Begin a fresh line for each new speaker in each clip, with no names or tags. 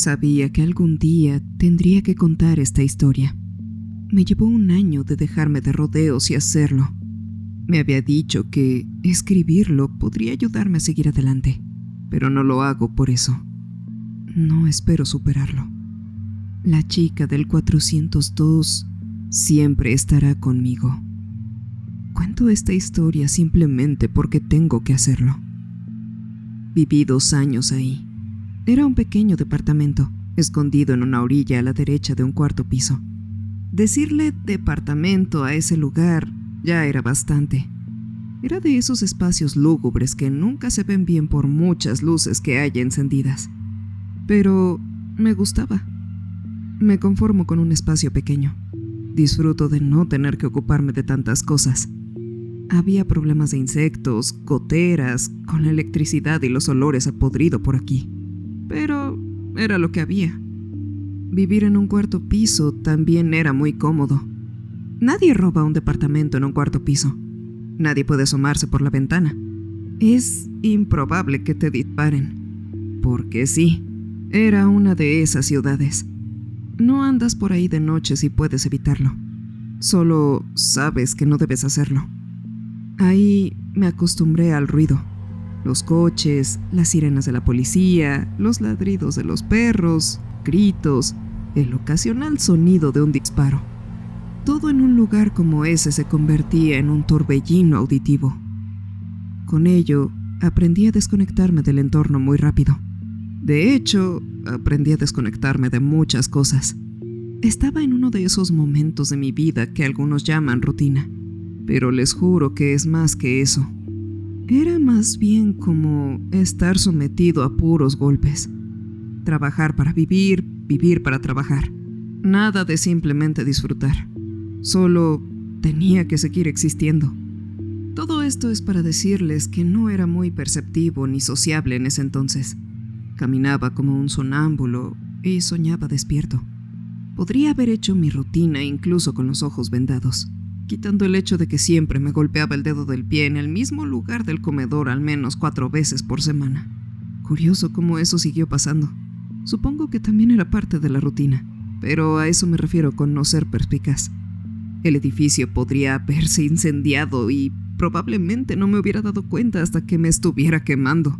Sabía que algún día tendría que contar esta historia. Me llevó un año de dejarme de rodeos y hacerlo. Me había dicho que escribirlo podría ayudarme a seguir adelante, pero no lo hago por eso. No espero superarlo. La chica del 402 siempre estará conmigo. Cuento esta historia simplemente porque tengo que hacerlo. Viví 2 años ahí. Era un pequeño departamento, escondido en una orilla a la derecha de un 4º piso. Decirle departamento a ese lugar ya era bastante. Era de esos espacios lúgubres que nunca se ven bien por muchas luces que haya encendidas. Pero me gustaba. Me conformo con un espacio pequeño. Disfruto de no tener que ocuparme de tantas cosas. Había problemas de insectos, goteras, con la electricidad y los olores a podrido por aquí. Pero era lo que había. Vivir en un 4º piso también era muy cómodo. Nadie roba un departamento en un 4º piso. Nadie puede asomarse por la ventana. Es improbable que te disparen. Porque sí, era una de esas ciudades. No andas por ahí de noche si puedes evitarlo. Solo sabes que no debes hacerlo. Ahí me acostumbré al ruido. Los coches, las sirenas de la policía, los ladridos de los perros, gritos, el ocasional sonido de un disparo. Todo en un lugar como ese se convertía en un torbellino auditivo. Con ello, aprendí a desconectarme del entorno muy rápido. De hecho, aprendí a desconectarme de muchas cosas. Estaba en uno de esos momentos de mi vida que algunos llaman rutina, pero les juro que es más que eso. Era más bien como estar sometido a puros golpes. Trabajar para vivir, vivir para trabajar. Nada de simplemente disfrutar. Solo tenía que seguir existiendo. Todo esto es para decirles que no era muy perceptivo ni sociable en ese entonces. Caminaba como un sonámbulo y soñaba despierto. Podría haber hecho mi rutina incluso con los ojos vendados, quitando el hecho de que siempre me golpeaba el dedo del pie en el mismo lugar del comedor al menos 4 veces por semana. Curioso cómo eso siguió pasando. Supongo que también era parte de la rutina, pero a eso me refiero con no ser perspicaz. El edificio podría haberse incendiado y probablemente no me hubiera dado cuenta hasta que me estuviera quemando.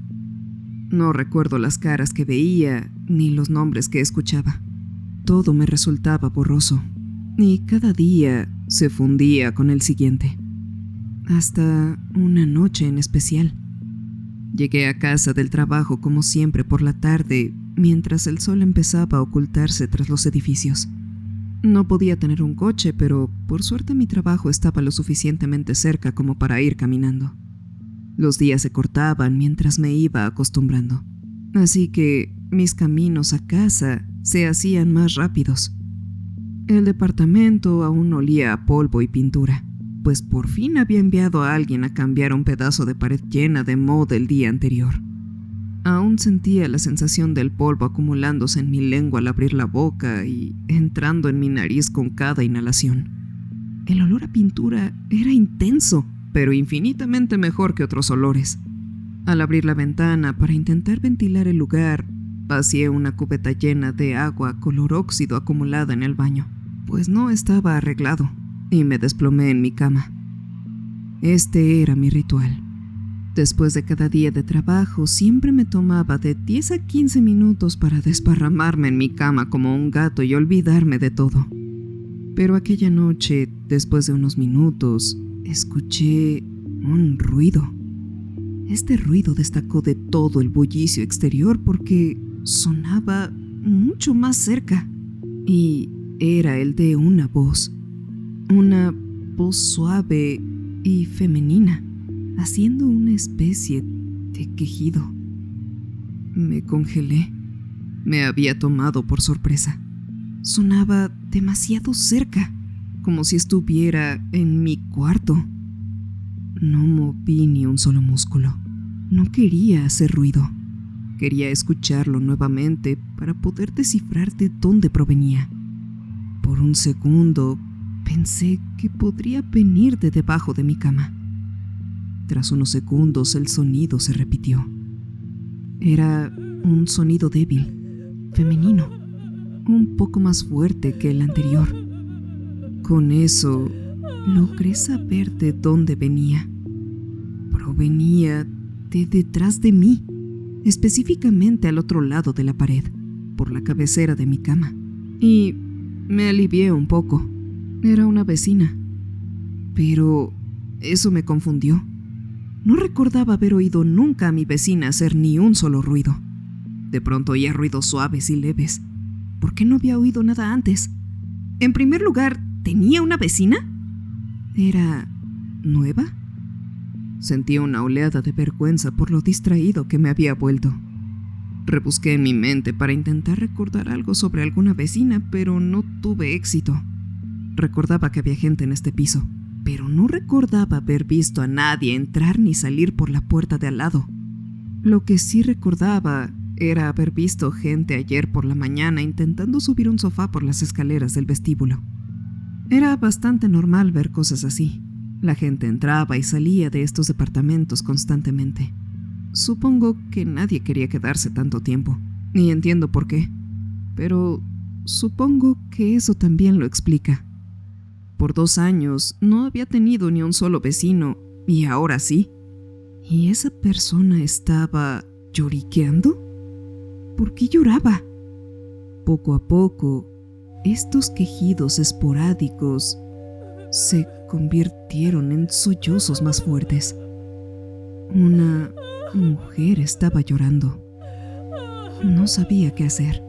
No recuerdo las caras que veía ni los nombres que escuchaba. Todo me resultaba borroso y cada día se fundía con el siguiente. Hasta una noche en especial. Llegué a casa del trabajo como siempre por la tarde, mientras el sol empezaba a ocultarse tras los edificios. No podía tener un coche, pero por suerte mi trabajo estaba lo suficientemente cerca como para ir caminando. Los días se cortaban mientras me iba acostumbrando, así que mis caminos a casa se hacían más rápidos. El departamento aún olía a polvo y pintura, pues por fin había enviado a alguien a cambiar un pedazo de pared llena de moho del día anterior. Aún sentía la sensación del polvo acumulándose en mi lengua al abrir la boca y entrando en mi nariz con cada inhalación. El olor a pintura era intenso, pero infinitamente mejor que otros olores. Al abrir la ventana para intentar ventilar el lugar, vacié una cubeta llena de agua color óxido acumulada en el baño, pues no estaba arreglado, y me desplomé en mi cama. Este era mi ritual. Después de cada día de trabajo, siempre me tomaba de 10 a 15 minutos para desparramarme en mi cama como un gato y olvidarme de todo. Pero aquella noche, después de unos minutos, escuché un ruido. Este ruido destacó de todo el bullicio exterior porque sonaba mucho más cerca, y era el de una voz suave y femenina, haciendo una especie de quejido. Me congelé. Me había tomado por sorpresa. Sonaba demasiado cerca, como si estuviera en mi cuarto. No moví ni un solo músculo. No quería hacer ruido. Quería escucharlo nuevamente para poder descifrar de dónde provenía. Por un segundo pensé que podría venir de debajo de mi cama. Tras unos segundos el sonido se repitió. Era un sonido débil, femenino, un poco más fuerte que el anterior. Con eso, logré saber de dónde venía. Provenía de detrás de mí, específicamente al otro lado de la pared, por la cabecera de mi cama. Y me alivié un poco. Era una vecina. Pero eso me confundió. No recordaba haber oído nunca a mi vecina hacer ni un solo ruido. De pronto oía ruidos suaves y leves. ¿Por qué no había oído nada antes? En primer lugar, ¿tenía una vecina? ¿Era nueva? Sentía una oleada de vergüenza por lo distraído que me había vuelto. Rebusqué en mi mente para intentar recordar algo sobre alguna vecina, pero no tuve éxito. Recordaba que había gente en este piso, pero no recordaba haber visto a nadie entrar ni salir por la puerta de al lado. Lo que sí recordaba era haber visto gente ayer por la mañana intentando subir un sofá por las escaleras del vestíbulo. Era bastante normal ver cosas así. La gente entraba y salía de estos departamentos constantemente. Supongo que nadie quería quedarse tanto tiempo, ni entiendo por qué, pero supongo que eso también lo explica. Por 2 años no había tenido ni un solo vecino, y ahora sí. ¿Y esa persona estaba lloriqueando? ¿Por qué lloraba? Poco a poco, estos quejidos esporádicos se convirtieron en sollozos más fuertes. Una mujer estaba llorando. No sabía qué hacer.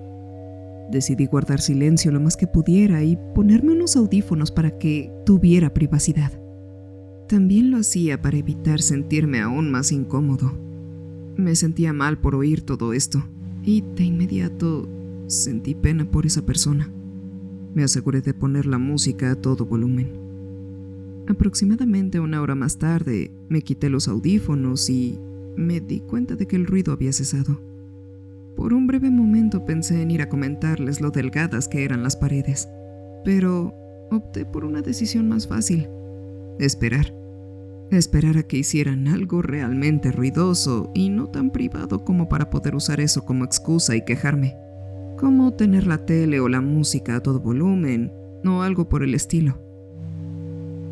Decidí guardar silencio lo más que pudiera y ponerme unos audífonos para que tuviera privacidad. También lo hacía para evitar sentirme aún más incómodo. Me sentía mal por oír todo esto, y de inmediato sentí pena por esa persona. Me aseguré de poner la música a todo volumen. Aproximadamente 1 hora más tarde, me quité los audífonos y me di cuenta de que el ruido había cesado. Por un breve momento pensé en ir a comentarles lo delgadas que eran las paredes, pero opté por una decisión más fácil: esperar. Esperar a que hicieran algo realmente ruidoso y no tan privado como para poder usar eso como excusa y quejarme, como tener la tele o la música a todo volumen o algo por el estilo.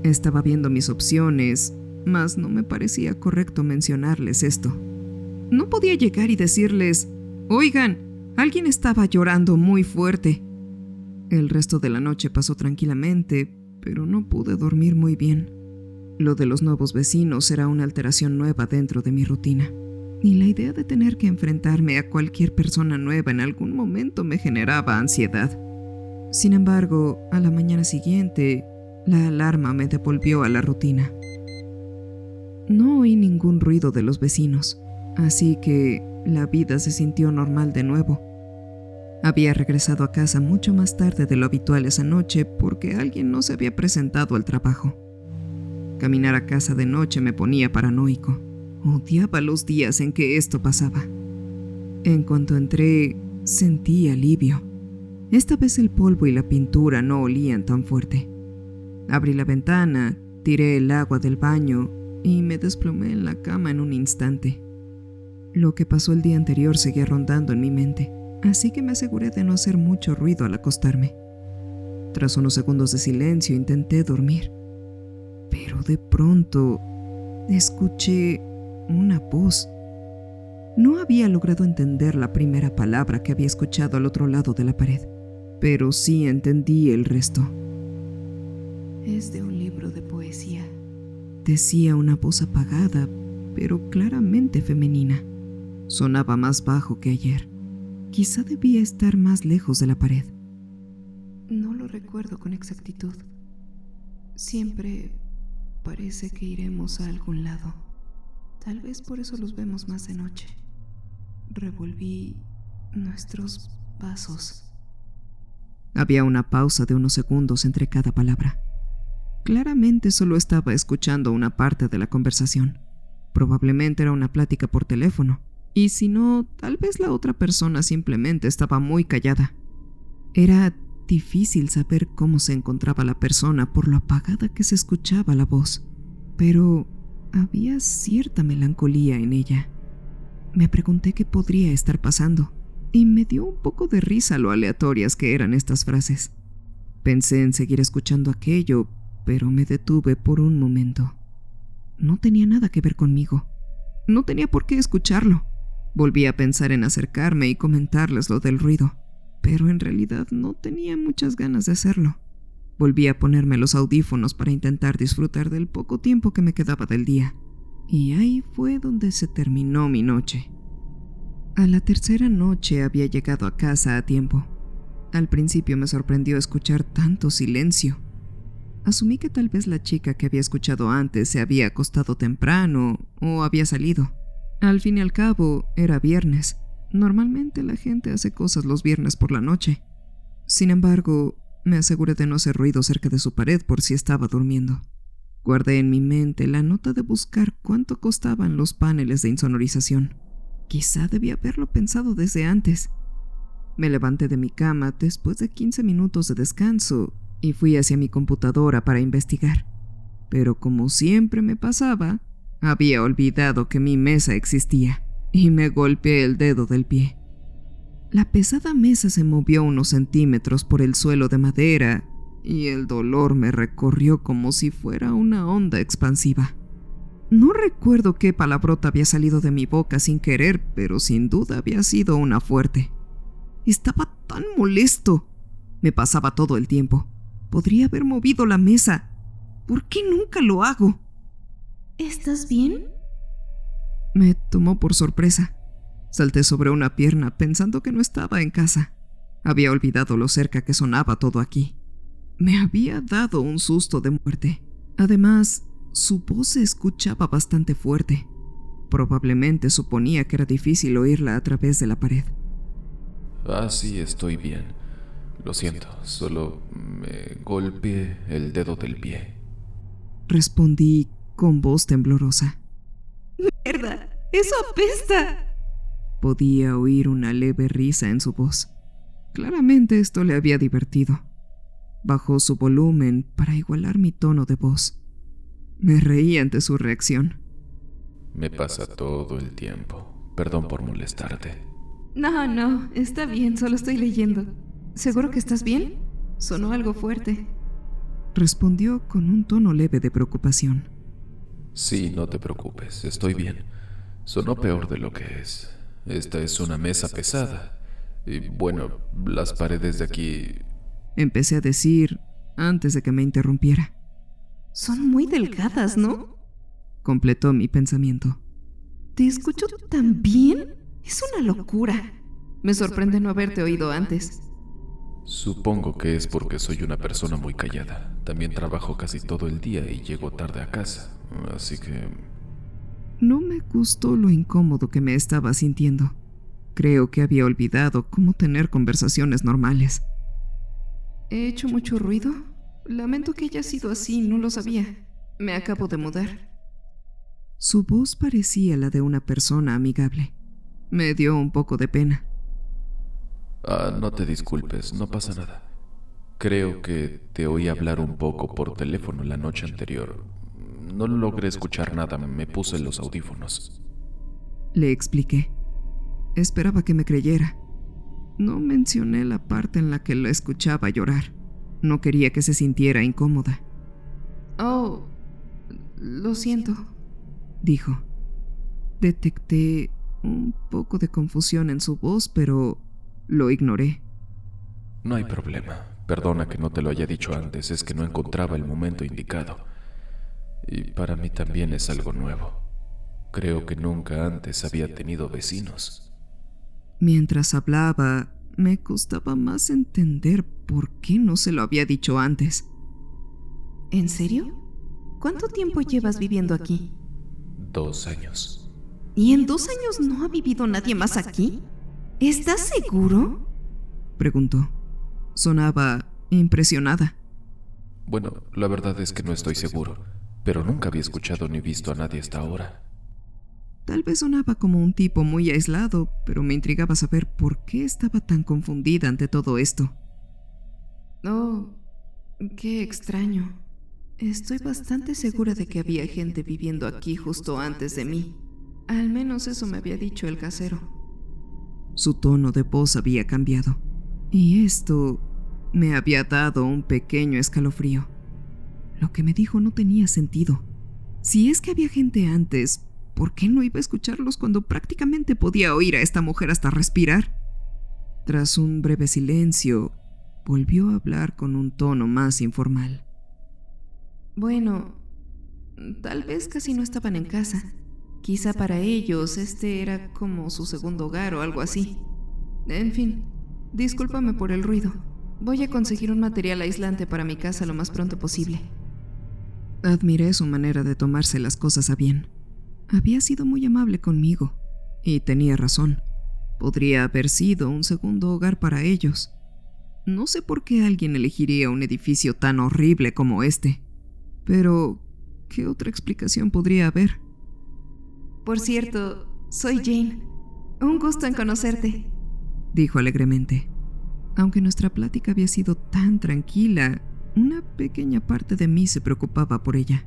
Estaba viendo mis opciones, mas no me parecía correcto mencionarles esto. No podía llegar y decirles: «Oigan, alguien estaba llorando muy fuerte». El resto de la noche pasó tranquilamente, pero no pude dormir muy bien. Lo de los nuevos vecinos era una alteración nueva dentro de mi rutina, y la idea de tener que enfrentarme a cualquier persona nueva en algún momento me generaba ansiedad. Sin embargo, a la mañana siguiente, la alarma me devolvió a la rutina. No oí ningún ruido de los vecinos, así que la vida se sintió normal de nuevo. Había regresado a casa mucho más tarde de lo habitual esa noche porque alguien no se había presentado al trabajo. Caminar a casa de noche me ponía paranoico. Odiaba los días en que esto pasaba. En cuanto entré, sentí alivio. Esta vez el polvo y la pintura no olían tan fuerte. Abrí la ventana, tiré el agua del baño y me desplomé en la cama en un instante. Lo que pasó el día anterior seguía rondando en mi mente, así que me aseguré de no hacer mucho ruido al acostarme. Tras unos segundos de silencio intenté dormir, pero de pronto escuché una voz. No había logrado entender la primera palabra que había escuchado al otro lado de la pared, pero sí entendí el resto. «Es de un libro de poesía», decía una voz apagada, pero claramente femenina. Sonaba más bajo que ayer. Quizá debía estar más lejos de la pared. «No lo recuerdo con exactitud. Siempre parece que iremos a algún lado. Tal vez por eso los vemos más de noche. Revolví nuestros vasos». Había una pausa de unos segundos entre cada palabra. Claramente solo estaba escuchando una parte de la conversación. Probablemente era una plática por teléfono, y si no, tal vez la otra persona simplemente estaba muy callada. Era difícil saber cómo se encontraba la persona por lo apagada que se escuchaba la voz, pero había cierta melancolía en ella. Me pregunté qué podría estar pasando. y me dio un poco de risa lo aleatorias que eran estas frases. Pensé en seguir escuchando aquello, pero me detuve por un momento. No tenía nada que ver conmigo. No tenía por qué escucharlo. Volví a pensar en acercarme y comentarles lo del ruido, pero en realidad no tenía muchas ganas de hacerlo. Volví a ponerme los audífonos para intentar disfrutar del poco tiempo que me quedaba del día, y ahí fue donde se terminó mi noche. A la tercera noche había llegado a casa a tiempo. Al principio me sorprendió escuchar tanto silencio. Asumí que tal vez la chica que había escuchado antes se había acostado temprano o había salido. Al fin y al cabo, era viernes. Normalmente la gente hace cosas los viernes por la noche. Sin embargo, me aseguré de no hacer ruido cerca de su pared por si estaba durmiendo. Guardé en mi mente la nota de buscar cuánto costaban los paneles de insonorización. Quizá debía haberlo pensado desde antes. Me levanté de mi cama después de 15 minutos de descanso y fui hacia mi computadora para investigar. Pero como siempre me pasaba, había olvidado que mi mesa existía y me golpeé el dedo del pie. La pesada mesa se movió unos centímetros por el suelo de madera y el dolor me recorrió como si fuera una onda expansiva. No recuerdo qué palabrota había salido de mi boca sin querer, pero sin duda había sido una fuerte. Estaba tan molesto. Me pasaba todo el tiempo. Podría haber movido la mesa. ¿Por qué nunca lo hago?
¿Estás bien?
Me tomó por sorpresa. Salté sobre una pierna pensando que no estaba en casa. Había olvidado lo cerca que sonaba todo aquí. Me había dado un susto de muerte. Además, su voz se escuchaba bastante fuerte. Probablemente suponía que era difícil oírla a través de la pared.
Sí, estoy bien. Lo siento, solo me golpeé el dedo del pie.
Respondí con voz temblorosa.
¡Mierda! ¡Eso apesta!
Podía oír una leve risa en su voz. Claramente esto le había divertido. Bajó su volumen para igualar mi tono de voz. Me reí ante su reacción.
Me pasa todo el tiempo. Perdón por molestarte.
No, está bien, solo estoy leyendo. ¿Seguro que estás bien? Sonó algo fuerte.
Respondió con un tono leve de preocupación.
Sí, no te preocupes, estoy bien. Sonó peor de lo que es. Esta es una mesa pesada. Y bueno, las paredes de aquí...
Empecé a decir antes de que me interrumpiera.
Son muy delgadas, ¿no?
Completó mi pensamiento.
¿Te escucho tan bien? Es una locura. Me sorprende no haberte oído antes.
Supongo que es porque soy una persona muy callada. También trabajo casi todo el día y llego tarde a casa. Así que...
No me gustó lo incómodo que me estaba sintiendo. Creo que había olvidado cómo tener conversaciones normales.
¿He hecho mucho ruido? Lamento que haya sido así, no lo sabía. Me acabo de mudar.
Su voz parecía la de una persona amigable. Me dio un poco de pena.
no te disculpes, no pasa nada. Creo que te oí hablar un poco por teléfono la noche anterior. No logré escuchar nada, me puse los audífonos.
Le expliqué. Esperaba que me creyera. No mencioné la parte en la que la escuchaba llorar. No quería que se sintiera incómoda.
Oh, lo siento,
dijo. Detecté un poco de confusión en su voz, pero lo ignoré.
No hay problema. Perdona que no te lo haya dicho antes, es que no encontraba el momento indicado. Y para mí también es algo nuevo. Creo que nunca antes había tenido vecinos.
Mientras hablaba, me costaba más entender por qué no se lo había dicho antes.
¿En serio? ¿Cuánto tiempo llevas viviendo aquí?
2 años.
¿Y en 2 años no ha vivido nadie más aquí? ¿Estás seguro?
Preguntó. Sonaba impresionada.
Bueno, la verdad es que no estoy seguro, pero nunca había escuchado ni visto a nadie hasta ahora.
Tal vez sonaba como un tipo muy aislado, pero me intrigaba saber por qué estaba tan confundida ante todo esto.
Oh, qué extraño. Estoy bastante segura de que había gente viviendo aquí justo antes de mí. Al menos eso me había dicho el casero.
Su tono de voz había cambiado, y esto me había dado un pequeño escalofrío. Lo que me dijo no tenía sentido. Si es que había gente antes, ¿por qué no iba a escucharlos cuando prácticamente podía oír a esta mujer hasta respirar? Tras un breve silencio, volvió a hablar con un tono más informal.
Bueno, tal vez casi no estaban en casa. Quizá para ellos este era como su segundo hogar o algo así. En fin, discúlpame por el ruido. Voy a conseguir un material aislante para mi casa lo más pronto posible.
Admiré su manera de tomarse las cosas a bien. Había sido muy amable conmigo, y tenía razón. Podría haber sido un segundo hogar para ellos. No sé por qué alguien elegiría un edificio tan horrible como este, pero ¿qué otra explicación podría haber?
Por cierto, soy Jane. Un gusto en conocerte,
dijo alegremente. Aunque nuestra plática había sido tan tranquila, una pequeña parte de mí se preocupaba por ella.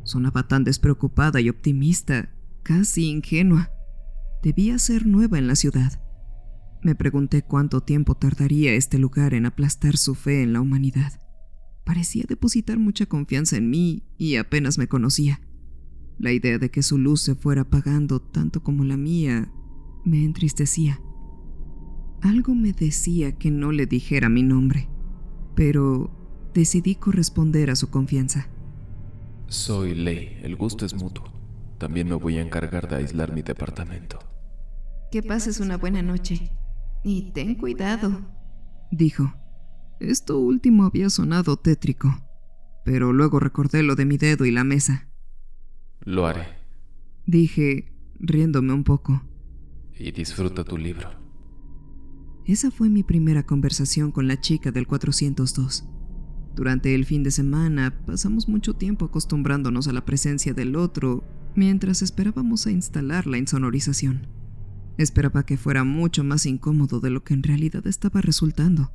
Sonaba tan despreocupada y optimista, casi ingenua. Debía ser nueva en la ciudad. Me pregunté cuánto tiempo tardaría este lugar en aplastar su fe en la humanidad. Parecía depositar mucha confianza en mí y apenas me conocía. La idea de que su luz se fuera apagando tanto como la mía me entristecía. Algo me decía que no le dijera mi nombre, pero decidí corresponder a su confianza.
Soy Lei, el gusto es mutuo. También me voy a encargar de aislar mi departamento.
Que pases una buena noche. Y ten cuidado,
dijo. Esto último había sonado tétrico, pero luego recordé lo de mi dedo y la mesa.
Lo haré,
dije, riéndome un poco.
Y disfruta tu libro.
Esa fue mi primera conversación con la chica del 402. Durante el fin de semana pasamos mucho tiempo acostumbrándonos a la presencia del otro mientras esperábamos a instalar la insonorización. Esperaba que fuera mucho más incómodo de lo que en realidad estaba resultando.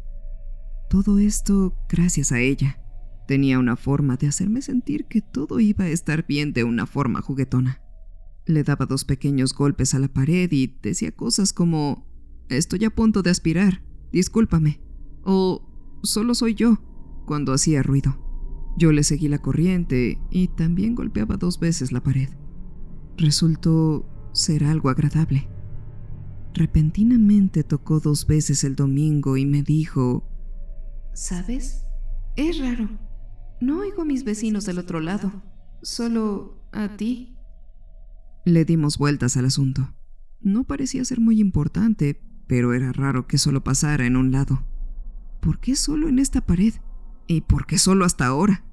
Todo esto gracias a ella. Tenía una forma de hacerme sentir que todo iba a estar bien de una forma juguetona. Le daba 2 pequeños golpes a la pared y decía cosas como: «Estoy a punto de aspirar, discúlpame», o «Solo soy yo», cuando hacía ruido. Yo le seguí la corriente y también golpeaba 2 veces la pared. Resultó ser algo agradable. Repentinamente tocó 2 veces el domingo y me dijo:
¿sabes? Es raro. No oigo a mis vecinos del otro lado, solo a ti.
Le dimos vueltas al asunto. No parecía ser muy importante, pero era raro que solo pasara en un lado. ¿Por qué solo en esta pared? ¿Y por qué solo hasta ahora?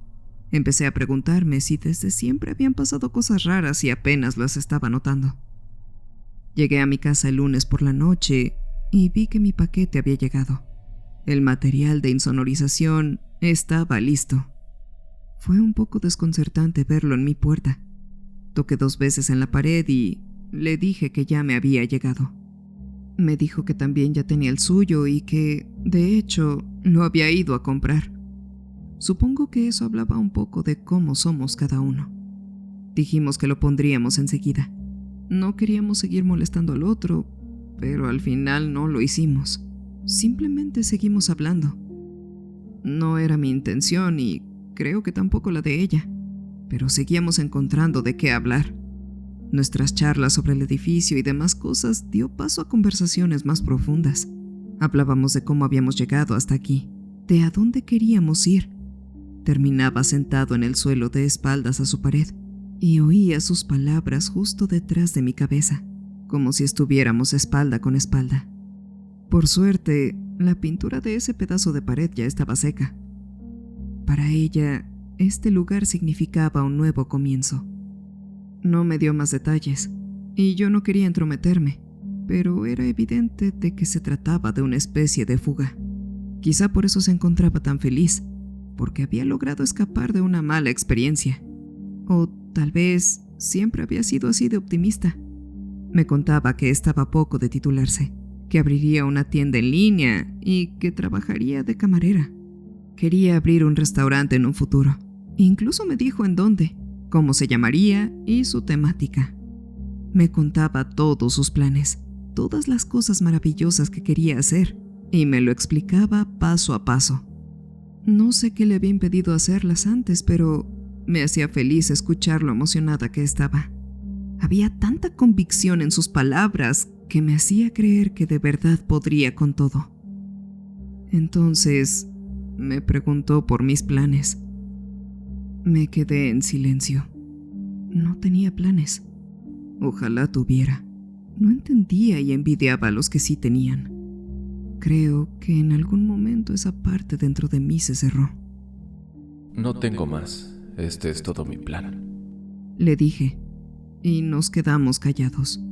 Empecé a preguntarme si desde siempre habían pasado cosas raras y apenas las estaba notando. Llegué a mi casa el lunes por la noche y vi que mi paquete había llegado. El material de insonorización estaba listo. Fue un poco desconcertante verlo en mi puerta. Toqué 2 veces en la pared y le dije que ya me había llegado. Me dijo que también ya tenía el suyo y que, de hecho, lo había ido a comprar. Supongo que eso hablaba un poco de cómo somos cada uno. Dijimos que lo pondríamos enseguida. No queríamos seguir molestando al otro, pero al final no lo hicimos. Simplemente seguimos hablando. No era mi intención y creo que tampoco la de ella, pero seguíamos encontrando de qué hablar. Nuestras charlas sobre el edificio y demás cosas dio paso a conversaciones más profundas. Hablábamos de cómo habíamos llegado hasta aquí, de a dónde queríamos ir. Terminaba sentado en el suelo de espaldas a su pared y oía sus palabras justo detrás de mi cabeza, como si estuviéramos espalda con espalda. Por suerte, la pintura de ese pedazo de pared ya estaba seca. Para ella, este lugar significaba un nuevo comienzo. No me dio más detalles, y yo no quería entrometerme, pero era evidente de que se trataba de una especie de fuga. Quizá por eso se encontraba tan feliz, porque había logrado escapar de una mala experiencia. O tal vez siempre había sido así de optimista. Me contaba que estaba a poco de titularse, que abriría una tienda en línea y que trabajaría de camarera. Quería abrir un restaurante en un futuro. Incluso me dijo en dónde, cómo se llamaría y su temática. Me contaba todos sus planes. todas las cosas maravillosas que quería hacer, y me lo explicaba paso a paso. No sé qué le había impedido hacerlas antes, pero me hacía feliz escuchar lo emocionada que estaba. Había tanta convicción en sus palabras que me hacía creer que de verdad podría con todo. Entonces, me preguntó por mis planes. Me quedé en silencio. No tenía planes. Ojalá tuviera. No entendía y envidiaba a los que sí tenían. Creo que en algún momento esa parte dentro de mí se cerró.
No tengo más. Este es todo mi plan.
Le dije, y nos quedamos callados.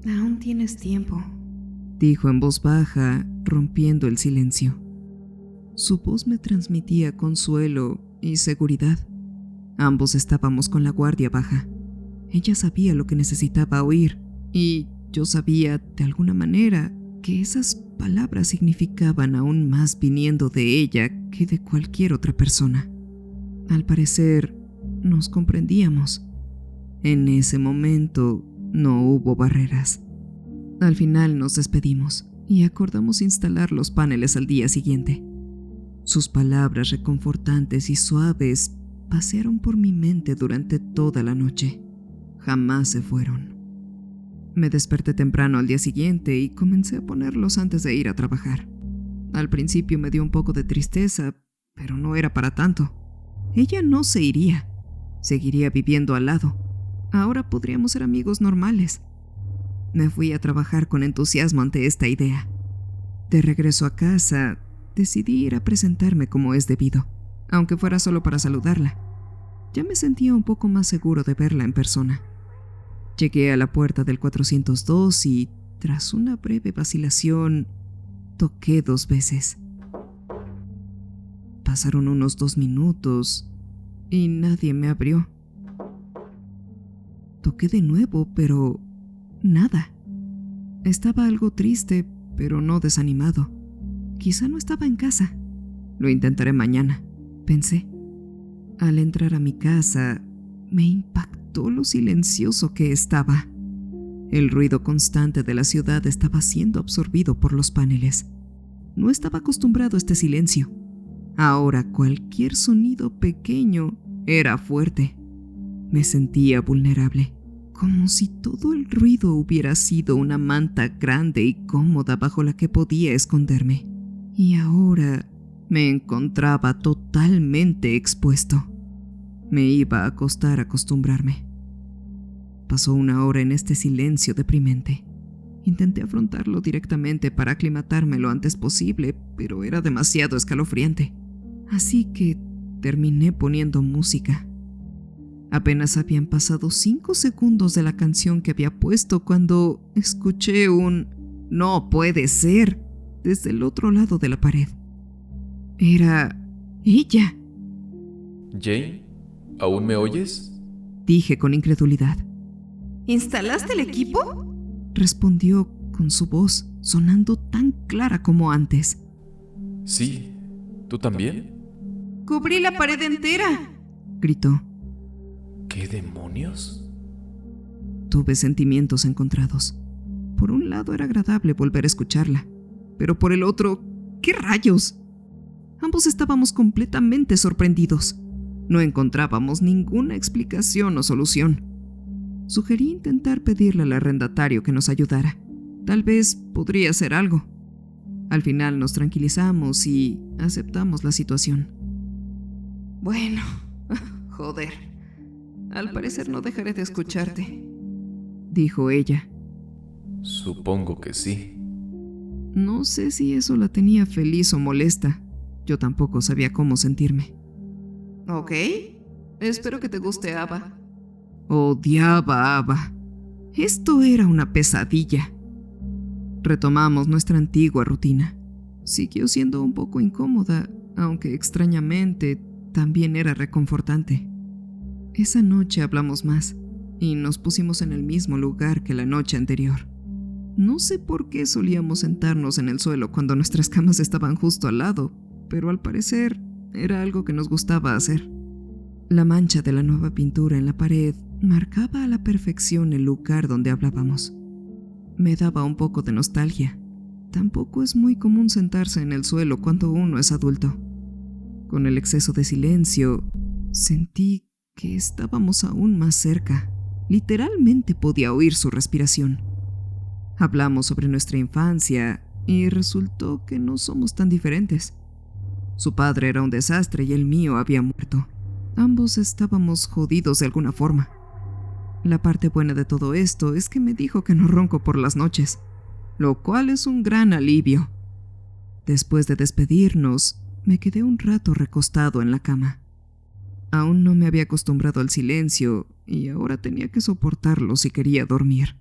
Aún tienes tiempo,
Dijo en voz baja, rompiendo el silencio. Su voz me transmitía consuelo y seguridad. Ambos estábamos con la guardia baja. Ella sabía lo que necesitaba oír, y yo sabía, de alguna manera, que esas palabras significaban aún más viniendo de ella que de cualquier otra persona. Al parecer, nos comprendíamos. En ese momento no hubo barreras. Al final nos despedimos y acordamos instalar los paneles al día siguiente. Sus palabras reconfortantes y suaves pasearon por mi mente durante toda la noche. Jamás se fueron. Me desperté temprano al día siguiente y comencé a ponerlos antes de ir a trabajar. Al principio me dio un poco de tristeza, pero no era para tanto. Ella no se iría. Seguiría viviendo al lado. Ahora podríamos ser amigos normales. Me fui a trabajar con entusiasmo ante esta idea. De regreso a casa, decidí ir a presentarme como es debido, aunque fuera solo para saludarla. Ya me sentía un poco más seguro de verla en persona. Llegué a la puerta del 402 y, tras una breve vacilación, toqué 2 veces. Pasaron unos 2 minutos y nadie me abrió. Toqué de nuevo, pero nada. Estaba algo triste, pero no desanimado. Quizá no estaba en casa. Lo intentaré mañana, pensé. Al entrar a mi casa, me impactó lo silencioso que estaba. El ruido constante de la ciudad estaba siendo absorbido por los paneles. No estaba acostumbrado a este silencio. Ahora cualquier sonido pequeño era fuerte. Me sentía vulnerable, como si todo el ruido hubiera sido una manta grande y cómoda bajo la que podía esconderme. Y ahora me encontraba totalmente expuesto. Me iba a costar acostumbrarme. Pasó 1 hora en este silencio deprimente. Intenté afrontarlo directamente para aclimatarme lo antes posible, pero era demasiado escalofriante. Así que terminé poniendo música. Apenas habían pasado 5 segundos de la canción que había puesto cuando escuché un "no puede ser" desde el otro lado de la pared. Era ella.
Jane, ¿aún me oyes?
Dije con incredulidad.
¿instalaste el equipo?
Respondió con su voz sonando tan clara como antes.
Sí, ¿tú también?
¡Cubrí la pared entera!
Gritó.
¿Qué demonios?
Tuve sentimientos encontrados. Por un lado era agradable volver a escucharla, pero por el otro, ¿qué rayos? Ambos estábamos completamente sorprendidos. No encontrábamos ninguna explicación o solución. Sugerí intentar pedirle al arrendatario que nos ayudara. Tal vez podría hacer algo. Al final nos tranquilizamos y aceptamos la situación.
Bueno, joder. Al parecer no dejaré de escucharte,
dijo ella.
Supongo que sí.
No sé si eso la tenía feliz o molesta. Yo tampoco sabía cómo sentirme.
¿ok? Espero que te guste ABBA.
Odiaba a ABBA. Esto era una pesadilla. Retomamos nuestra antigua rutina. Siguió siendo un poco incómoda, aunque extrañamente también era reconfortante. Esa noche hablamos más y nos pusimos en el mismo lugar que la noche anterior. No sé por qué solíamos sentarnos en el suelo cuando nuestras camas estaban justo al lado, pero al parecer era algo que nos gustaba hacer. La mancha de la nueva pintura en la pared marcaba a la perfección el lugar donde hablábamos. Me daba un poco de nostalgia. Tampoco es muy común sentarse en el suelo cuando uno es adulto. Con el exceso de silencio, sentí que estábamos aún más cerca. Literalmente podía oír su respiración. Hablamos sobre nuestra infancia y resultó que no somos tan diferentes. Su padre era un desastre y el mío había muerto. Ambos estábamos jodidos de alguna forma. La parte buena de todo esto es que me dijo que no ronco por las noches, lo cual es un gran alivio. Después de despedirnos, me quedé un rato recostado en la cama. Aún no me había acostumbrado al silencio y ahora tenía que soportarlo si quería dormir.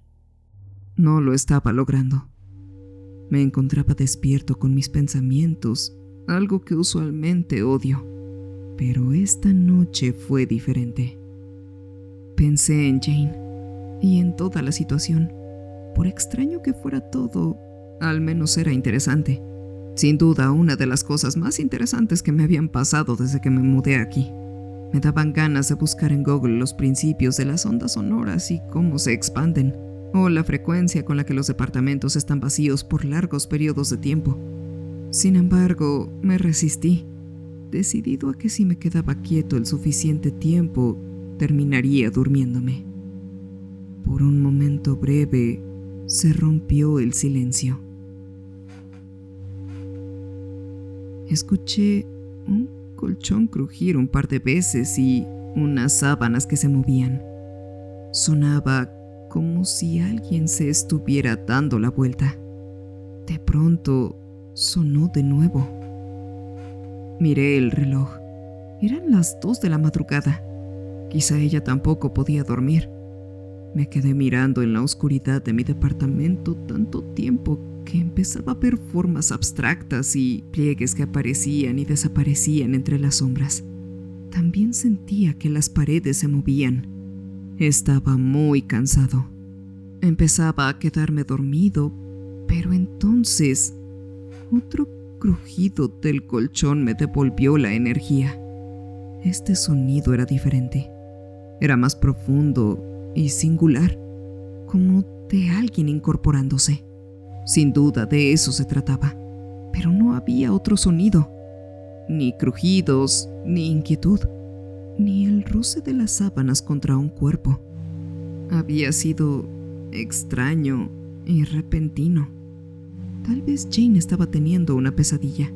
No lo estaba logrando. Me encontraba despierto con mis pensamientos, algo que usualmente odio. Pero esta noche fue diferente. Pensé en Jane y en toda la situación. Por extraño que fuera todo, al menos era interesante. Sin duda, una de las cosas más interesantes que me habían pasado desde que me mudé aquí. Me daban ganas de buscar en Google los principios de las ondas sonoras y cómo se expanden, o la frecuencia con la que los departamentos están vacíos por largos periodos de tiempo. Sin embargo, me resistí, decidido a que si me quedaba quieto el suficiente tiempo, terminaría durmiéndome. Por un momento breve, se rompió el silencio. Escuché un colchón crujir un par de veces y unas sábanas que se movían. Sonaba como si alguien se estuviera dando la vuelta. De pronto, sonó de nuevo. Miré el reloj. Eran las 2 de la madrugada. Quizá ella tampoco podía dormir. Me quedé mirando en la oscuridad de mi departamento tanto tiempo que empezaba a ver formas abstractas y pliegues que aparecían y desaparecían entre las sombras. También sentía que las paredes se movían. Estaba muy cansado. Empezaba a quedarme dormido, pero entonces otro crujido del colchón me devolvió la energía. Este sonido era diferente. Era más profundo y singular, como de alguien incorporándose. Sin duda de eso se trataba, pero no había otro sonido, ni crujidos, ni inquietud, ni el roce de las sábanas contra un cuerpo. Había sido extraño y repentino. Tal vez Jane estaba teniendo una pesadilla,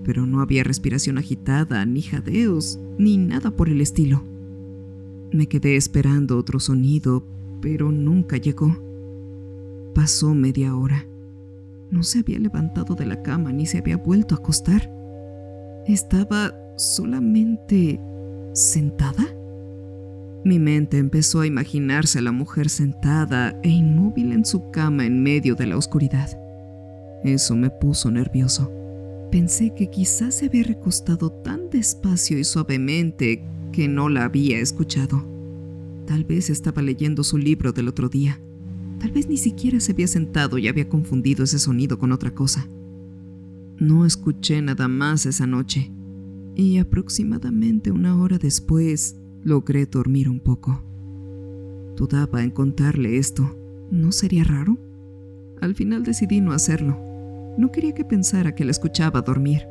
pero no había respiración agitada, ni jadeos, ni nada por el estilo. Me quedé esperando otro sonido, pero nunca llegó. Pasó media hora. No se había levantado de la cama ni se había vuelto a acostar. ¿Estaba solamente sentada? Mi mente empezó a imaginarse a la mujer sentada e inmóvil en su cama en medio de la oscuridad. Eso me puso nervioso. Pensé que quizás se había recostado tan despacio y suavemente que no la había escuchado. Tal vez estaba leyendo su libro del otro día. Tal vez ni siquiera se había sentado y había confundido ese sonido con otra cosa. No escuché nada más esa noche, y aproximadamente una hora después logré dormir un poco. Dudaba en contarle esto. ¿No sería raro? Al final decidí no hacerlo. No quería que pensara que la escuchaba dormir.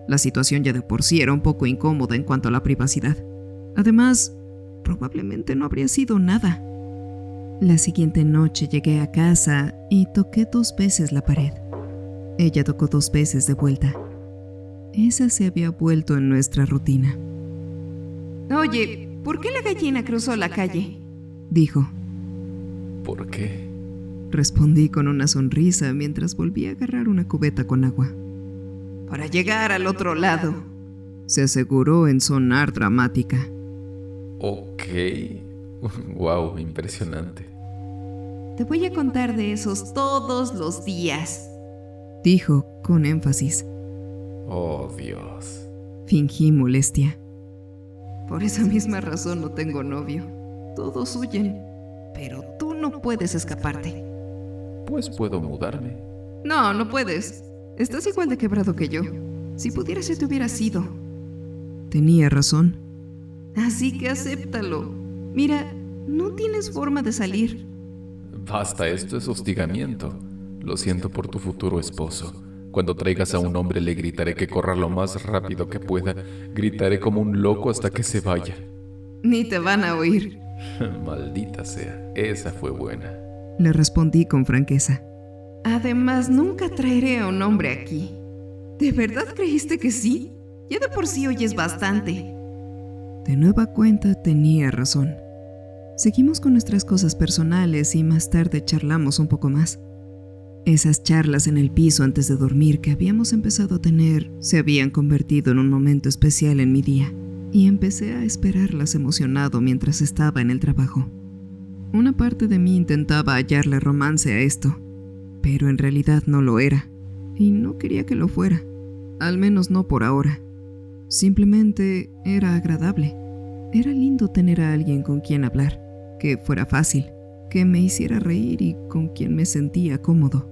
La situación ya de por sí era un poco incómoda en cuanto a la privacidad. Además, probablemente no habría sido nada. La siguiente noche llegué a casa y toqué 2 veces la pared. Ella tocó 2 veces de vuelta. Esa se había vuelto en nuestra rutina.
Oye, ¿por qué la gallina cruzó la calle?
Dijo.
¿Por qué?
Respondí con una sonrisa mientras volví a agarrar una cubeta con agua.
Para llegar al otro lado,
se aseguró en sonar dramática.
Ok. Wow, impresionante.
Te voy a contar de esos todos los días,
dijo con énfasis.
Oh, Dios.
Fingí molestia.
Por esa misma razón no tengo novio. Todos huyen, pero tú no puedes escaparte.
Pues puedo mudarme.
No, no puedes. Estás igual de quebrado que yo. Si pudieras, se te hubiera ido.
Tenía razón.
Así que acéptalo. Mira, no tienes forma de salir.
Basta, esto es hostigamiento. Lo siento por tu futuro esposo. Cuando traigas a un hombre le gritaré que corra lo más rápido que pueda. Gritaré como un loco hasta que se vaya.
Ni te van a oír.
Maldita sea, esa fue buena.
Le respondí con franqueza.
Además, nunca traeré a un hombre aquí. ¿De verdad creíste que sí? Ya de por sí oyes bastante.
De nueva cuenta tenía razón. Seguimos con nuestras cosas personales y más tarde charlamos un poco más. Esas charlas en el piso antes de dormir que habíamos empezado a tener se habían convertido en un momento especial en mi día, y empecé a esperarlas emocionado mientras estaba en el trabajo. Una parte de mí intentaba hallarle romance a esto, pero en realidad no lo era, y no quería que lo fuera, al menos no por ahora. Simplemente era agradable. Era lindo tener a alguien con quien hablar, que fuera fácil, que me hiciera reír y con quien me sentía cómodo.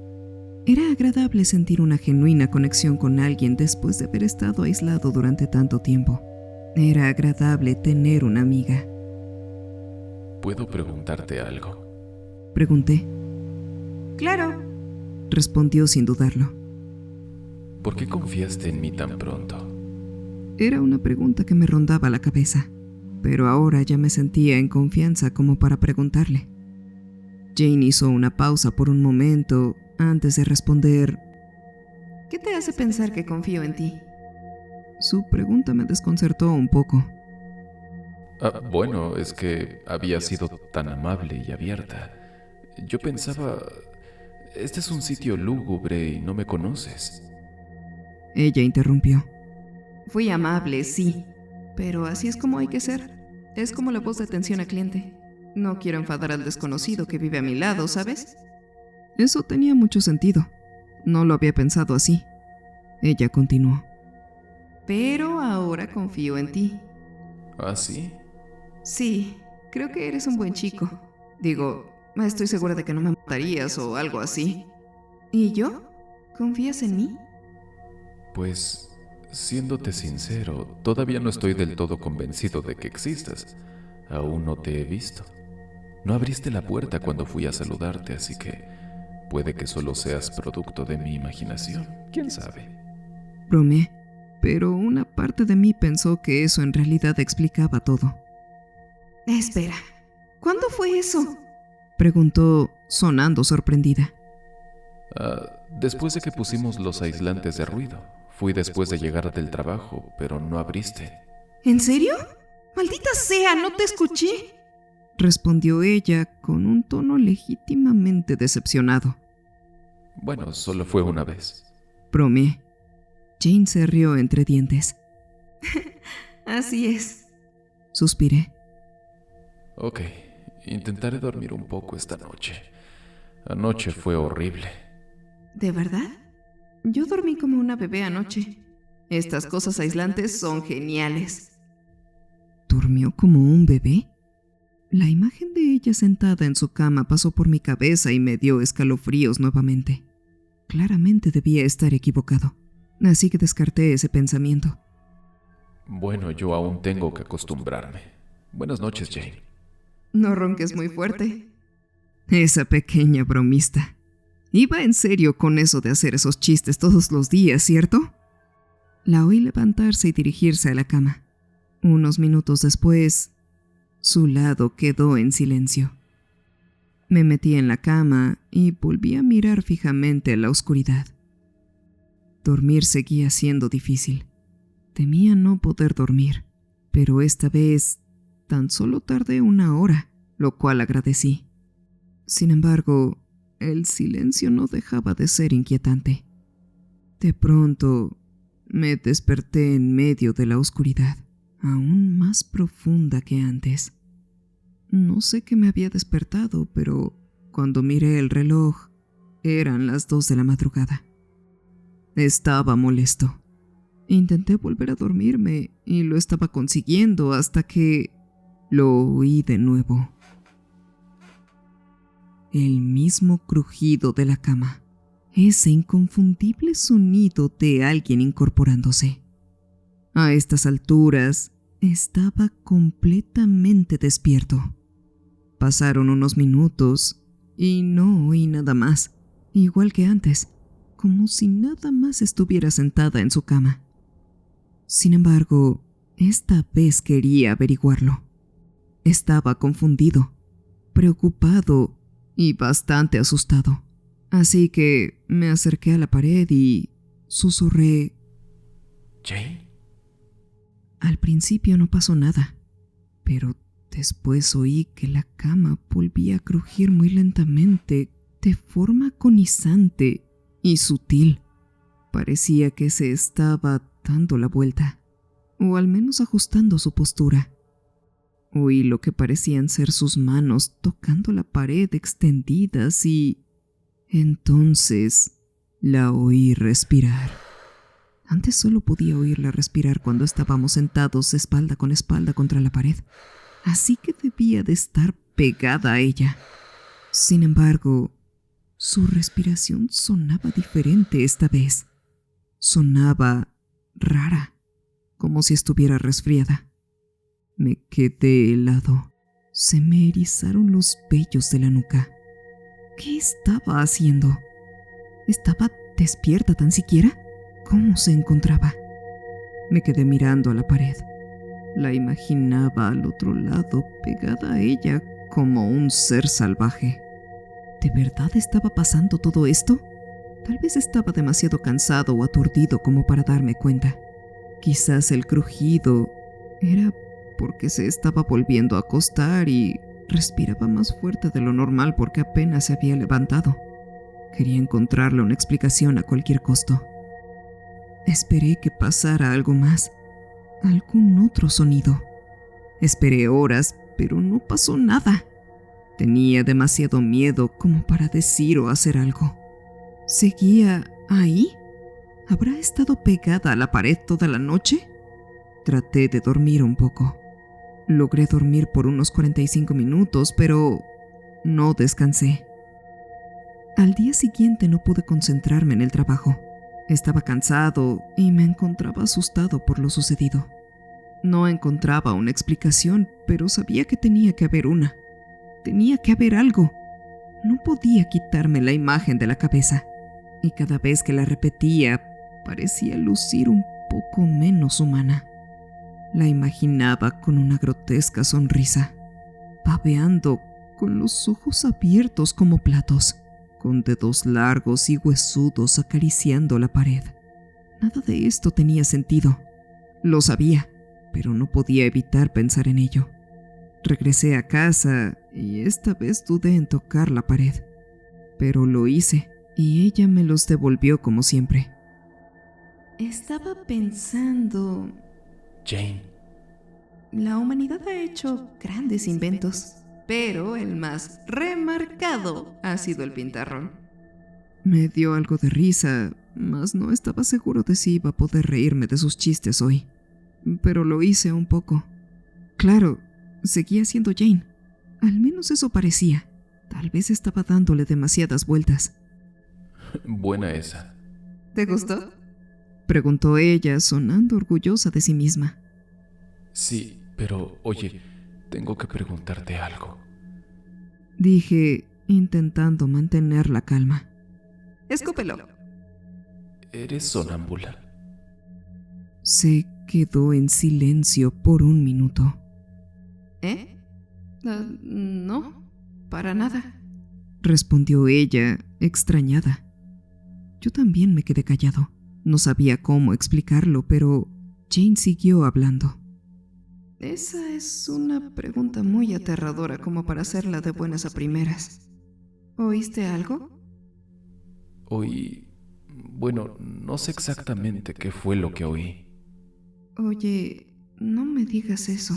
Era agradable sentir una genuina conexión con alguien después de haber estado aislado durante tanto tiempo. Era agradable tener una amiga.
¿Puedo preguntarte algo?
Pregunté.
Claro.
Respondió sin dudarlo.
¿Por qué confiaste en mí tan pronto?
Era una pregunta que me rondaba la cabeza, pero ahora ya me sentía en confianza como para preguntarle. Jane hizo una pausa por un momento antes de responder.
¿Qué te hace pensar que confío en ti?
Su pregunta me desconcertó un poco.
Bueno, es que había sido tan amable y abierta. Yo pensaba, este es un sitio lúgubre y no me conoces.
Ella interrumpió.
Fui amable, sí, pero así es como hay que ser. Es como la voz de atención al cliente. No quiero enfadar al desconocido que vive a mi lado, ¿sabes?
Eso tenía mucho sentido. No lo había pensado así. Ella continuó.
Pero ahora confío en ti.
¿Ah, sí?
Sí, creo que eres un buen chico. Digo, estoy segura de que no me matarías o algo así. ¿Y yo? ¿Confías en mí?
Pues, siéndote sincero, todavía no estoy del todo convencido de que existas. Aún no te he visto. No abriste la puerta cuando fui a saludarte, así que puede que solo seas producto de mi imaginación. ¿Quién sabe?
Bromeé, pero una parte de mí pensó que eso en realidad explicaba todo.
Espera, ¿cuándo fue eso?
Preguntó, sonando sorprendida.
Después de que pusimos los aislantes de ruido. Fui después de llegar del trabajo, pero no abriste.
¿En serio? ¡Maldita sea, no te escuché!
Respondió ella con un tono legítimamente decepcionado.
Bueno, solo fue una vez.
Bromeé. Jane se rió entre dientes.
Así es.
Suspiré.
Ok, intentaré dormir un poco esta noche. Anoche fue horrible.
¿De verdad? Yo dormí como una bebé anoche. Estas cosas aislantes son geniales.
¿Durmió como un bebé? La imagen de ella sentada en su cama pasó por mi cabeza y me dio escalofríos nuevamente. Claramente debía estar equivocado, así que descarté ese pensamiento.
Bueno, yo aún tengo que acostumbrarme. Buenas noches, Jane.
No ronques muy fuerte.
Esa pequeña bromista. Iba en serio con eso de hacer esos chistes todos los días, ¿cierto? La oí levantarse y dirigirse a la cama. Unos minutos después, su lado quedó en silencio. Me metí en la cama y volví a mirar fijamente a la oscuridad. Dormir seguía siendo difícil. Temía no poder dormir, pero esta vez tan solo tardé 1 hora, lo cual agradecí. Sin embargo, el silencio no dejaba de ser inquietante. De pronto, me desperté en medio de la oscuridad, aún más profunda que antes. No sé qué me había despertado, pero cuando miré el reloj, eran las 2 de la madrugada. Estaba molesto. Intenté volver a dormirme y lo estaba consiguiendo hasta que lo oí de nuevo. El mismo crujido de la cama, ese inconfundible sonido de alguien incorporándose. A estas alturas, estaba completamente despierto. Pasaron unos minutos y no oí nada más, igual que antes, como si nada más estuviera sentada en su cama. Sin embargo, esta vez quería averiguarlo. Estaba confundido, preocupado y bastante asustado. Así que me acerqué a la pared y susurré.
¿Jane?
Al principio no pasó nada, pero después oí que la cama volvía a crujir muy lentamente, de forma agonizante y sutil. Parecía que se estaba dando la vuelta, o al menos ajustando su postura. Oí lo que parecían ser sus manos tocando la pared extendidas y entonces la oí respirar. Antes solo podía oírla respirar cuando estábamos sentados espalda con espalda contra la pared, así que debía de estar pegada a ella. Sin embargo, su respiración sonaba diferente esta vez. Sonaba rara, como si estuviera resfriada. Me quedé helado. Se me erizaron los vellos de la nuca. ¿Qué estaba haciendo? ¿Estaba despierta tan siquiera? ¿Cómo se encontraba? Me quedé mirando a la pared. La imaginaba al otro lado, pegada a ella como un ser salvaje. ¿De verdad estaba pasando todo esto? Tal vez estaba demasiado cansado o aturdido como para darme cuenta. Quizás el crujido era porque se estaba volviendo a acostar y respiraba más fuerte de lo normal porque apenas se había levantado. Quería encontrarle una explicación a cualquier costo. Esperé que pasara algo más, algún otro sonido. Esperé horas, pero no pasó nada. Tenía demasiado miedo como para decir o hacer algo. ¿Seguía ahí? ¿Habrá estado pegada a la pared toda la noche? Traté de dormir un poco. Logré dormir por unos 45 minutos, pero no descansé. Al día siguiente no pude concentrarme en el trabajo. Estaba cansado y me encontraba asustado por lo sucedido. No encontraba una explicación, pero sabía que tenía que haber una. Tenía que haber algo. No podía quitarme la imagen de la cabeza, y cada vez que la repetía, parecía lucir un poco menos humana. La imaginaba con una grotesca sonrisa, babeando, con los ojos abiertos como platos, con dedos largos y huesudos acariciando la pared. Nada de esto tenía sentido. Lo sabía, pero no podía evitar pensar en ello. Regresé a casa y esta vez dudé en tocar la pared, pero lo hice y ella me los devolvió como siempre.
Estaba pensando...
Jane.
La humanidad ha hecho grandes inventos, pero el más remarcado ha sido el pintarrón.
Me dio algo de risa, mas no estaba seguro de si iba a poder reírme de sus chistes hoy. Pero lo hice un poco. Claro, seguía siendo Jane. Al menos eso parecía. Tal vez estaba dándole demasiadas vueltas.
Buena esa.
¿Te gustó?
Preguntó ella, sonando orgullosa de sí misma.
Sí, pero oye, tengo que preguntarte algo.
Dije, intentando mantener la calma.
Escúpelo.
¿Eres sonámbula?
Se quedó en silencio por un minuto.
¿Eh? No, para nada.
Respondió ella, extrañada. Yo también me quedé callado. No sabía cómo explicarlo, pero Jane siguió hablando.
Esa es una pregunta muy aterradora como para hacerla de buenas a primeras. ¿Oíste algo?
Oí... Bueno, no sé exactamente qué fue lo que oí.
Oye, no me digas eso.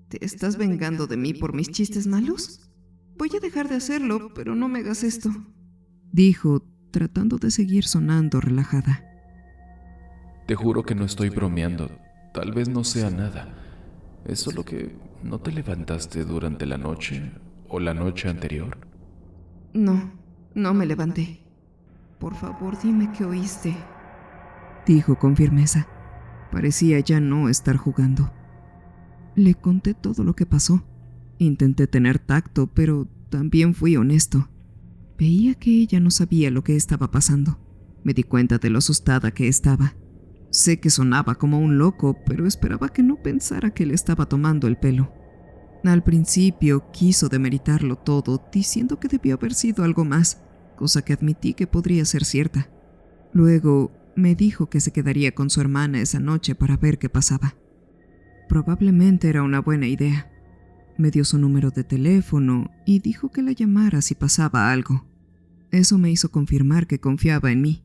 ¿Te estás vengando de mí por mis chistes malos? Voy a dejar de hacerlo, pero no me hagas esto.
Dijo, tratando de seguir sonando relajada.
Te juro que no estoy bromeando. Tal vez no sea nada. Es solo que no te levantaste durante la noche o la noche anterior.
No me levanté. Por favor, dime qué oíste.
Dijo con firmeza. Parecía ya no estar jugando. Le conté todo lo que pasó. Intenté tener tacto, pero también fui honesto. Veía que ella no sabía lo que estaba pasando. Me di cuenta de lo asustada que estaba. Sé que sonaba como un loco, pero esperaba que no pensara que le estaba tomando el pelo. Al principio quiso demeritarlo todo, diciendo que debió haber sido algo más, cosa que admití que podría ser cierta. Luego me dijo que se quedaría con su hermana esa noche para ver qué pasaba. Probablemente era una buena idea. Me dio su número de teléfono y dijo que la llamara si pasaba algo. Eso me hizo confirmar que confiaba en mí.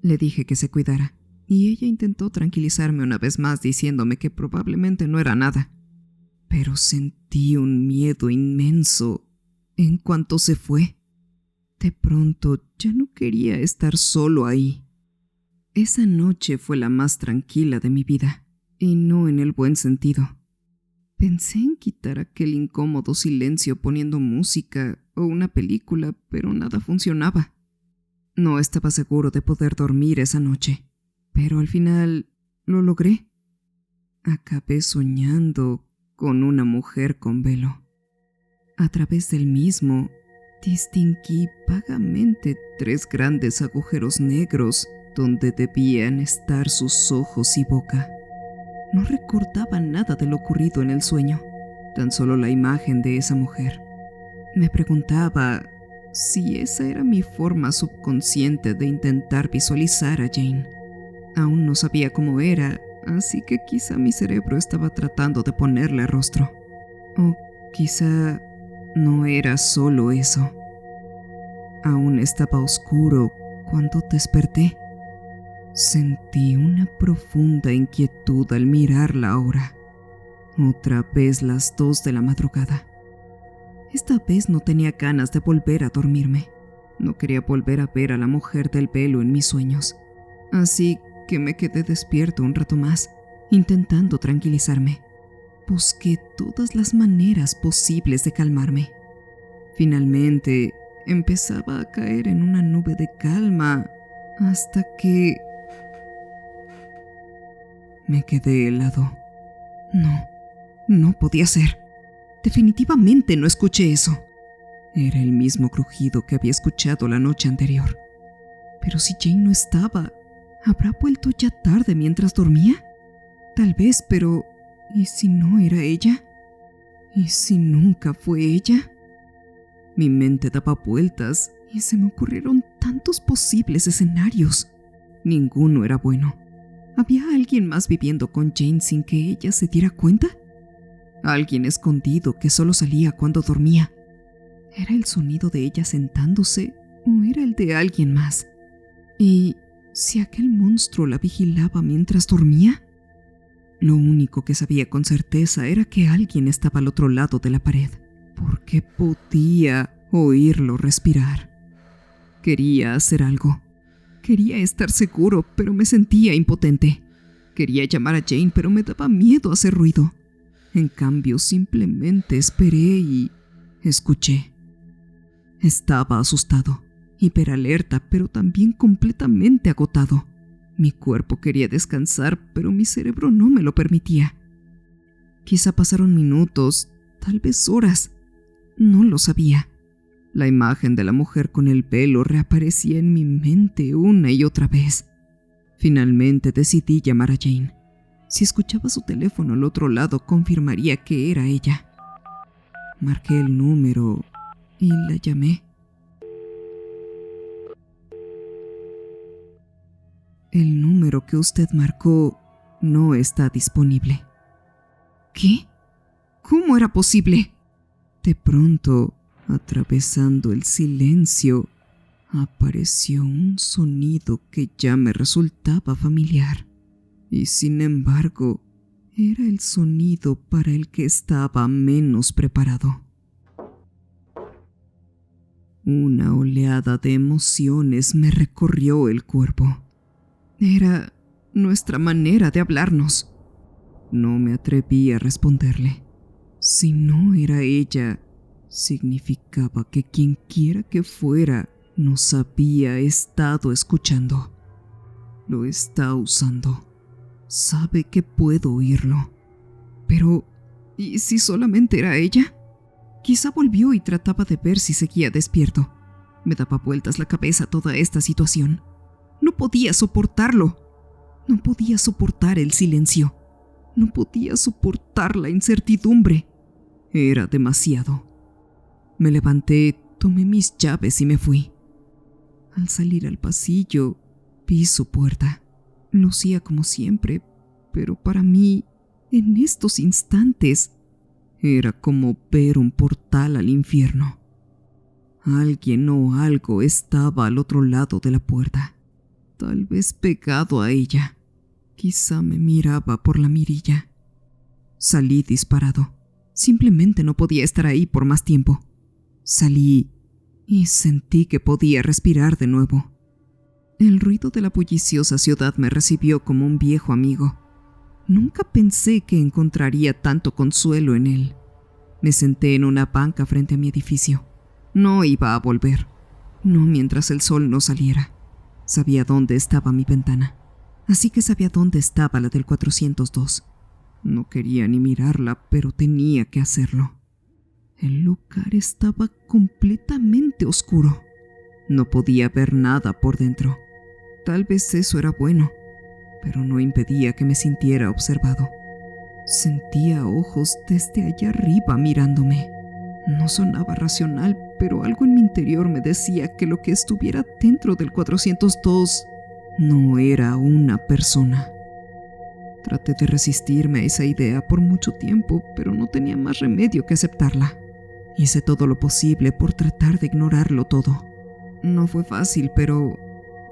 Le dije que se cuidara, y ella intentó tranquilizarme una vez más diciéndome que probablemente no era nada. Pero sentí un miedo inmenso en cuanto se fue. De pronto ya no quería estar solo ahí. Esa noche fue la más tranquila de mi vida, y no en el buen sentido. Pensé en quitar aquel incómodo silencio poniendo música o una película, pero nada funcionaba. No estaba seguro de poder dormir esa noche, pero al final lo logré. Acabé soñando con una mujer con velo. A través del mismo, distinguí vagamente 3 grandes agujeros negros donde debían estar sus ojos y boca. No recordaba nada de lo ocurrido en el sueño, tan solo la imagen de esa mujer. Me preguntaba si esa era mi forma subconsciente de intentar visualizar a Jane. Aún no sabía cómo era, así que quizá mi cerebro estaba tratando de ponerle rostro. O quizá no era solo eso. Aún estaba oscuro cuando desperté. Sentí una profunda inquietud al mirar la hora. Otra vez las 2 de la madrugada. Esta vez no tenía ganas de volver a dormirme. No quería volver a ver a la mujer del velo en mis sueños. Así que me quedé despierto un rato más, intentando tranquilizarme. Busqué todas las maneras posibles de calmarme. Finalmente, empezaba a caer en una nube de calma hasta que me quedé helado. No podía ser. Definitivamente no escuché eso. Era el mismo crujido que había escuchado la noche anterior. Pero si Jane no estaba, ¿habrá vuelto ya tarde mientras dormía? Tal vez, pero ¿y si no era ella? ¿Y si nunca fue ella? Mi mente daba vueltas y se me ocurrieron tantos posibles escenarios. Ninguno era bueno. ¿Había alguien más viviendo con Jane sin que ella se diera cuenta? ¿Alguien escondido que solo salía cuando dormía? ¿Era el sonido de ella sentándose o era el de alguien más? ¿Y si aquel monstruo la vigilaba mientras dormía? Lo único que sabía con certeza era que alguien estaba al otro lado de la pared, porque podía oírlo respirar. Quería hacer algo. Quería estar seguro, pero me sentía impotente. Quería llamar a Jane, pero me daba miedo hacer ruido. En cambio, simplemente esperé y escuché. Estaba asustado, hiperalerta, pero también completamente agotado. Mi cuerpo quería descansar, pero mi cerebro no me lo permitía. Quizá pasaron minutos, tal vez horas. No lo sabía. La imagen de la mujer con el velo reaparecía en mi mente una y otra vez. Finalmente decidí llamar a Jane. Si escuchaba su teléfono al otro lado, confirmaría que era ella. Marqué el número y la llamé. El número que usted marcó no está disponible. ¿Qué? ¿Cómo era posible? De pronto, atravesando el silencio, apareció un sonido que ya me resultaba familiar. Y sin embargo, era el sonido para el que estaba menos preparado. Una oleada de emociones me recorrió el cuerpo. Era nuestra manera de hablarnos. No me atreví a responderle. Si no era ella, significaba que quienquiera que fuera nos había estado escuchando. Lo está usando. Sabe que puedo oírlo. Pero, ¿y si solamente era ella? Quizá volvió y trataba de ver si seguía despierto. Me daba vueltas la cabeza toda esta situación. No podía soportarlo. No podía soportar el silencio. No podía soportar la incertidumbre. Era demasiado. Me levanté, tomé mis llaves y me fui. Al salir al pasillo, vi su puerta. Lucía como siempre, pero para mí, en estos instantes, era como ver un portal al infierno. Alguien o algo estaba al otro lado de la puerta, tal vez pegado a ella. Quizá me miraba por la mirilla. Salí disparado. Simplemente no podía estar ahí por más tiempo. Salí y sentí que podía respirar de nuevo. El ruido de la bulliciosa ciudad me recibió como un viejo amigo. Nunca pensé que encontraría tanto consuelo en él. Me senté en una banca frente a mi edificio. No iba a volver. No mientras el sol no saliera. Sabía dónde estaba mi ventana. Así que sabía dónde estaba la del 402. No quería ni mirarla, pero tenía que hacerlo. El lugar estaba completamente oscuro. No podía ver nada por dentro. Tal vez eso era bueno, pero no impedía que me sintiera observado. Sentía ojos desde allá arriba mirándome. No sonaba racional, pero algo en mi interior me decía que lo que estuviera dentro del 402 no era una persona. Traté de resistirme a esa idea por mucho tiempo, pero no tenía más remedio que aceptarla. Hice todo lo posible por tratar de ignorarlo todo. No fue fácil, pero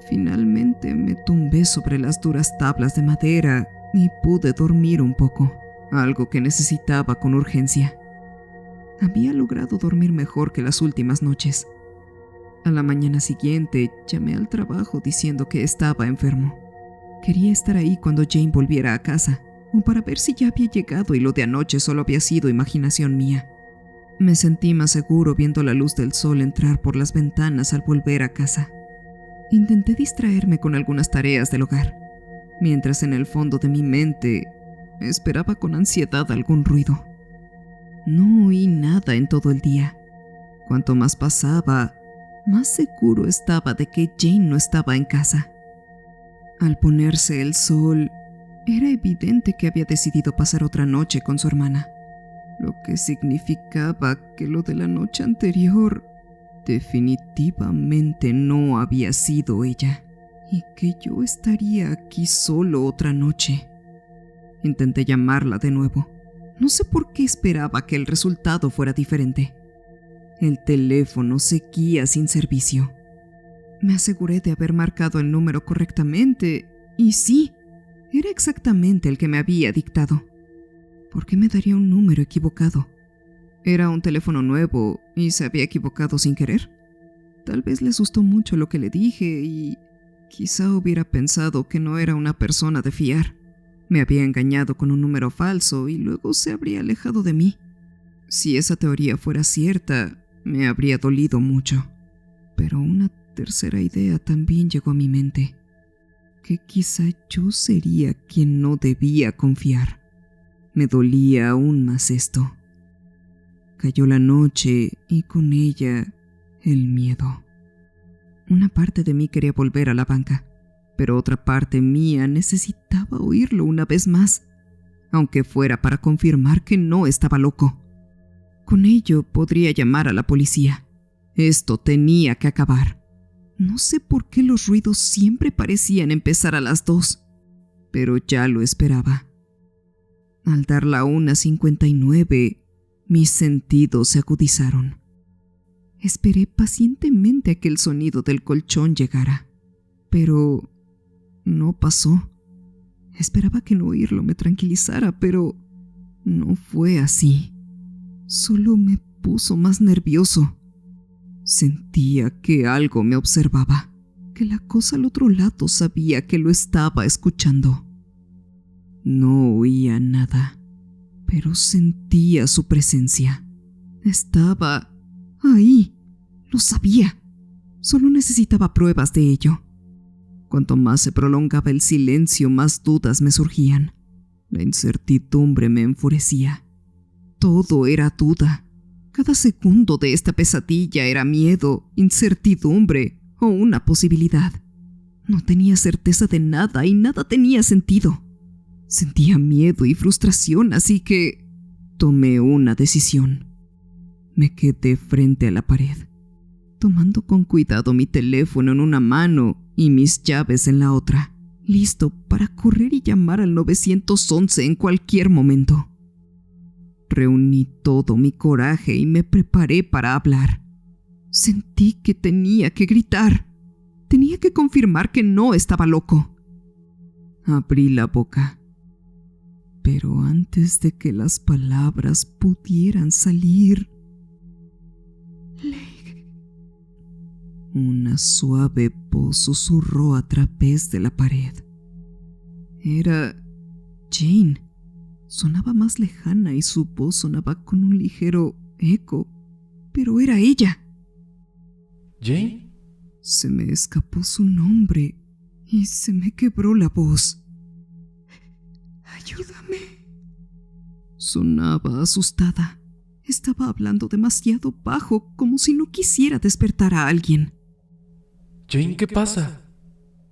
finalmente me tumbé sobre las duras tablas de madera y pude dormir un poco, algo que necesitaba con urgencia. Había logrado dormir mejor que las últimas noches. A la mañana siguiente llamé al trabajo diciendo que estaba enfermo. Quería estar ahí cuando Jane volviera a casa, o para ver si ya había llegado y lo de anoche solo había sido imaginación mía. Me sentí más seguro viendo la luz del sol entrar por las ventanas al volver a casa. Intenté distraerme con algunas tareas del hogar, mientras en el fondo de mi mente esperaba con ansiedad algún ruido. No oí nada en todo el día. Cuanto más pasaba, más seguro estaba de que Jane no estaba en casa. Al ponerse el sol, era evidente que había decidido pasar otra noche con su hermana, lo que significaba que lo de la noche anterior definitivamente no había sido ella, y que yo estaría aquí solo otra noche. Intenté llamarla de nuevo. No sé por qué esperaba que el resultado fuera diferente. El teléfono seguía sin servicio. Me aseguré de haber marcado el número correctamente, y sí, era exactamente el que me había dictado. ¿Por qué me daría un número equivocado? ¿Era un teléfono nuevo y se había equivocado sin querer? Tal vez les gustó mucho lo que le dije y quizá hubiera pensado que no era una persona de fiar. Me había engañado con un número falso y luego se habría alejado de mí. Si esa teoría fuera cierta, me habría dolido mucho. Pero una tercera idea también llegó a mi mente, que quizá yo sería quien no debía confiar. Me dolía aún más esto. Cayó la noche y con ella el miedo. Una parte de mí quería volver a la banca, pero otra parte mía necesitaba oírlo una vez más, aunque fuera para confirmar que no estaba loco. Con ello podría llamar a la policía. Esto tenía que acabar. No sé por qué los ruidos siempre parecían empezar a las 2, pero ya lo esperaba. Al dar la 1:59, mis sentidos se agudizaron. Esperé pacientemente a que el sonido del colchón llegara, pero no pasó. Esperaba que no oírlo me tranquilizara, pero no fue así. Solo me puso más nervioso. Sentía que algo me observaba, que la cosa al otro lado sabía que lo estaba escuchando. No oía nada, pero sentía su presencia. Estaba ahí, lo sabía. Solo necesitaba pruebas de ello. Cuanto más se prolongaba el silencio, más dudas me surgían. La incertidumbre me enfurecía. Todo era duda. Cada segundo de esta pesadilla era miedo, incertidumbre o una posibilidad. No tenía certeza de nada y nada tenía sentido. Sentía miedo y frustración, así que tomé una decisión. Me quedé frente a la pared, tomando con cuidado mi teléfono en una mano y mis llaves en la otra, listo para correr y llamar al 911 en cualquier momento. Reuní todo mi coraje y me preparé para hablar. Sentí que tenía que gritar. Tenía que confirmar que no estaba loco. Abrí la boca, pero antes de que las palabras pudieran salir,
Lake.
una suave voz susurró a través de la pared. Era Jane. Sonaba más lejana y su voz sonaba con un ligero eco, pero era ella.
¿Jane?
Se me escapó su nombre y se me quebró la voz.
Ayúdame.
Sonaba asustada. Estaba hablando demasiado bajo, como si no quisiera despertar a alguien.
Jane, ¿qué pasa?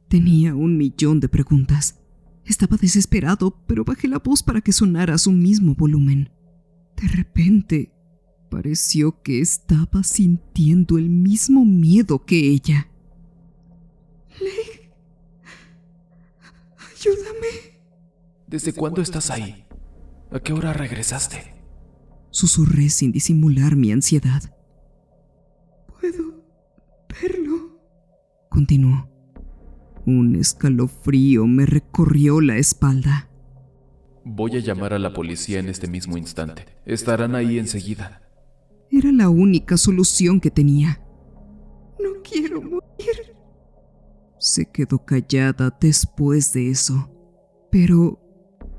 Tenía 1.000.000 de preguntas. Estaba desesperado, pero bajé la voz para que sonara a su mismo volumen. De repente, pareció que estaba sintiendo el mismo miedo que ella.
Lake. Ayúdame.
¿Desde cuándo estás ahí? ¿A qué hora regresaste?
Susurré sin disimular mi ansiedad.
Puedo verlo.
Continuó. Un escalofrío me recorrió la espalda.
Voy a llamar a la policía en este mismo instante. Estarán ahí enseguida.
Era la única solución que tenía.
No quiero morir.
Se quedó callada después de eso, pero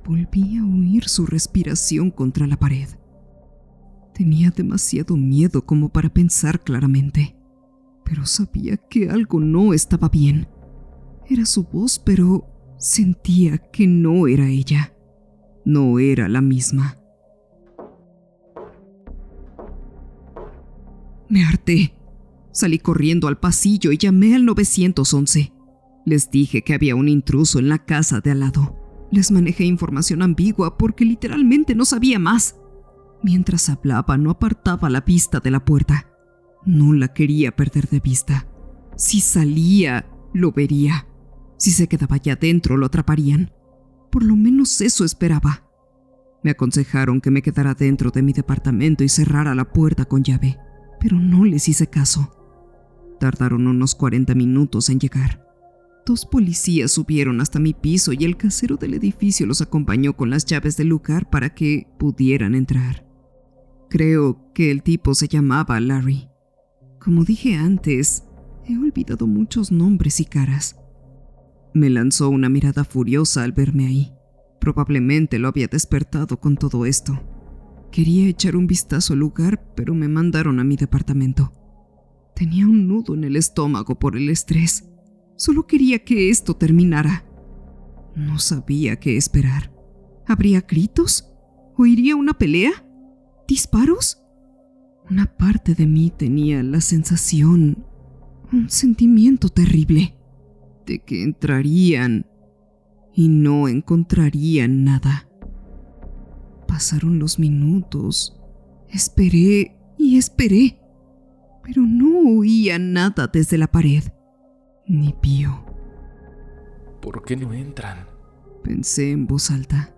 volví a oír su respiración contra la pared. Tenía demasiado miedo como para pensar claramente, pero sabía que algo no estaba bien. Era su voz, pero sentía que no era ella. No era la misma. Me harté. Salí corriendo al pasillo y llamé al 911. Les dije que había un intruso en la casa de al lado. Les manejé información ambigua porque literalmente no sabía más. Mientras hablaba, no apartaba la vista de la puerta. No la quería perder de vista. Si salía, lo vería. Si se quedaba allá adentro, lo atraparían. Por lo menos eso esperaba. Me aconsejaron que me quedara dentro de mi departamento y cerrara la puerta con llave, pero no les hice caso. Tardaron unos 40 minutos en llegar. 2 policías subieron hasta mi piso y el casero del edificio los acompañó con las llaves del lugar para que pudieran entrar. Creo que el tipo se llamaba Larry. Como dije antes, he olvidado muchos nombres y caras. Me lanzó una mirada furiosa al verme ahí. Probablemente lo había despertado con todo esto. Quería echar un vistazo al lugar, pero me mandaron a mi departamento. Tenía un nudo en el estómago por el estrés. Solo quería que esto terminara. No sabía qué esperar. ¿Habría gritos? ¿Oiría una pelea? ¿Disparos? Una parte de mí tenía la sensación, un sentimiento terrible, de que entrarían y no encontrarían nada. Pasaron los minutos. Esperé y esperé, pero no oía nada desde la pared, ni pío.
¿Por qué no entran?
Pensé en voz alta.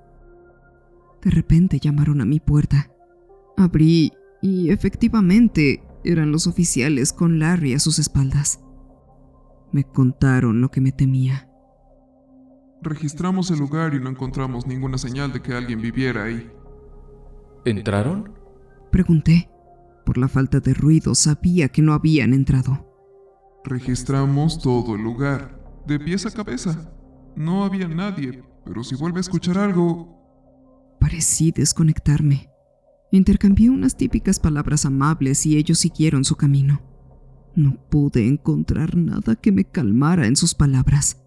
De repente llamaron a mi puerta. Abrí y efectivamente eran los oficiales con Larry a sus espaldas. Me contaron lo que me temía.
Registramos el lugar y no encontramos ninguna señal de que alguien viviera ahí.
¿Entraron?
Pregunté. Por la falta de ruido sabía que no habían entrado.
Registramos todo el lugar, de pies a cabeza. No había nadie, pero si vuelve a escuchar algo...
Parecí desconectarme. Intercambié unas típicas palabras amables y ellos siguieron su camino. No pude encontrar nada que me calmara en sus palabras.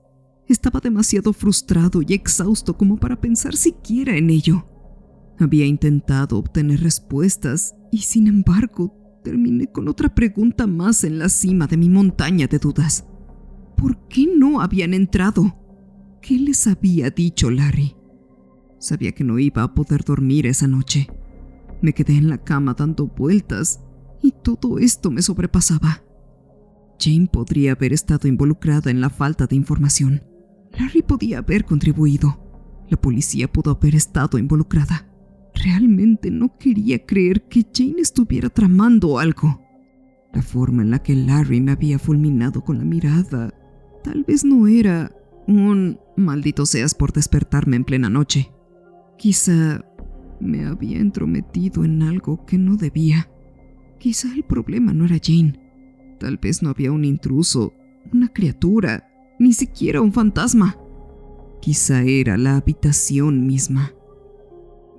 Estaba demasiado frustrado y exhausto como para pensar siquiera en ello. Había intentado obtener respuestas Y sin embargo, terminé con otra pregunta más en la cima de mi montaña de dudas. ¿Por qué no habían entrado? ¿Qué les había dicho Larry? Sabía que no iba a poder dormir esa noche. Me quedé en la cama dando vueltas y todo esto me sobrepasaba. Jane podría haber estado involucrada en la falta de información. Larry podía haber contribuido. La policía pudo haber estado involucrada. Realmente no quería creer que Jane estuviera tramando algo. La forma en la que Larry me había fulminado con la mirada tal vez no era un maldito seas por despertarme en plena noche. Quizá me había entrometido en algo que no debía. Quizá el problema no era Jane. Tal vez no había un intruso, una criatura, ni siquiera un fantasma. Quizá era la habitación misma.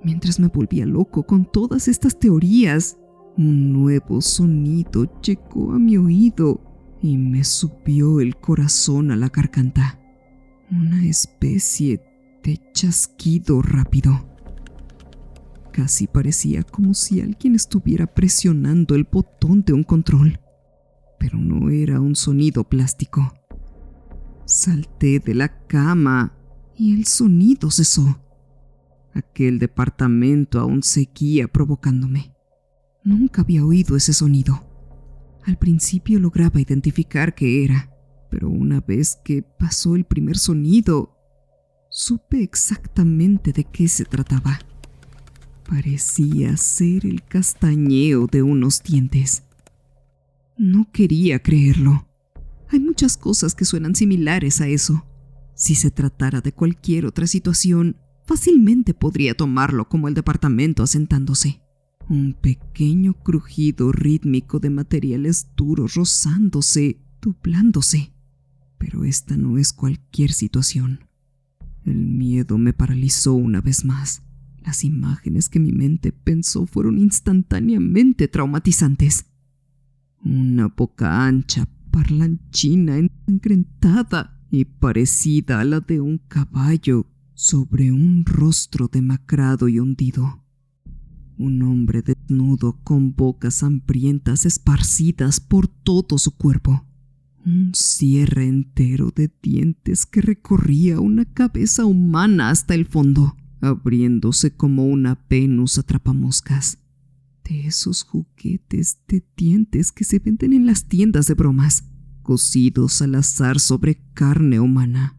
Mientras me volvía loco con todas estas teorías, un nuevo sonido llegó a mi oído y me subió el corazón a la garganta. Una especie de chasquido rápido. Casi parecía como si alguien estuviera presionando el botón de un control. Pero no era un sonido plástico. Salté de la cama y el sonido cesó. Aquel departamento aún seguía provocándome. Nunca había oído ese sonido. Al principio lograba identificar qué era, pero una vez que pasó el primer sonido, supe exactamente de qué se trataba. Parecía ser el castañeo de unos dientes. No quería creerlo. Hay muchas cosas que suenan similares a eso. Si se tratara de cualquier otra situación, fácilmente podría tomarlo como el departamento asentándose. Un pequeño crujido rítmico de materiales duros rozándose, doblándose. Pero esta no es cualquier situación. El miedo me paralizó una vez más. Las imágenes que mi mente pensó fueron instantáneamente traumatizantes. Una boca ancha, parlanchina, ensangrentada y parecida a la de un caballo sobre un rostro demacrado y hundido. Un hombre desnudo con bocas hambrientas esparcidas por todo su cuerpo. Un cierre entero de dientes que recorría una cabeza humana hasta el fondo, abriéndose como una Venus atrapamoscas. De esos juguetes de dientes que se venden en las tiendas de bromas, cocidos al azar sobre carne humana.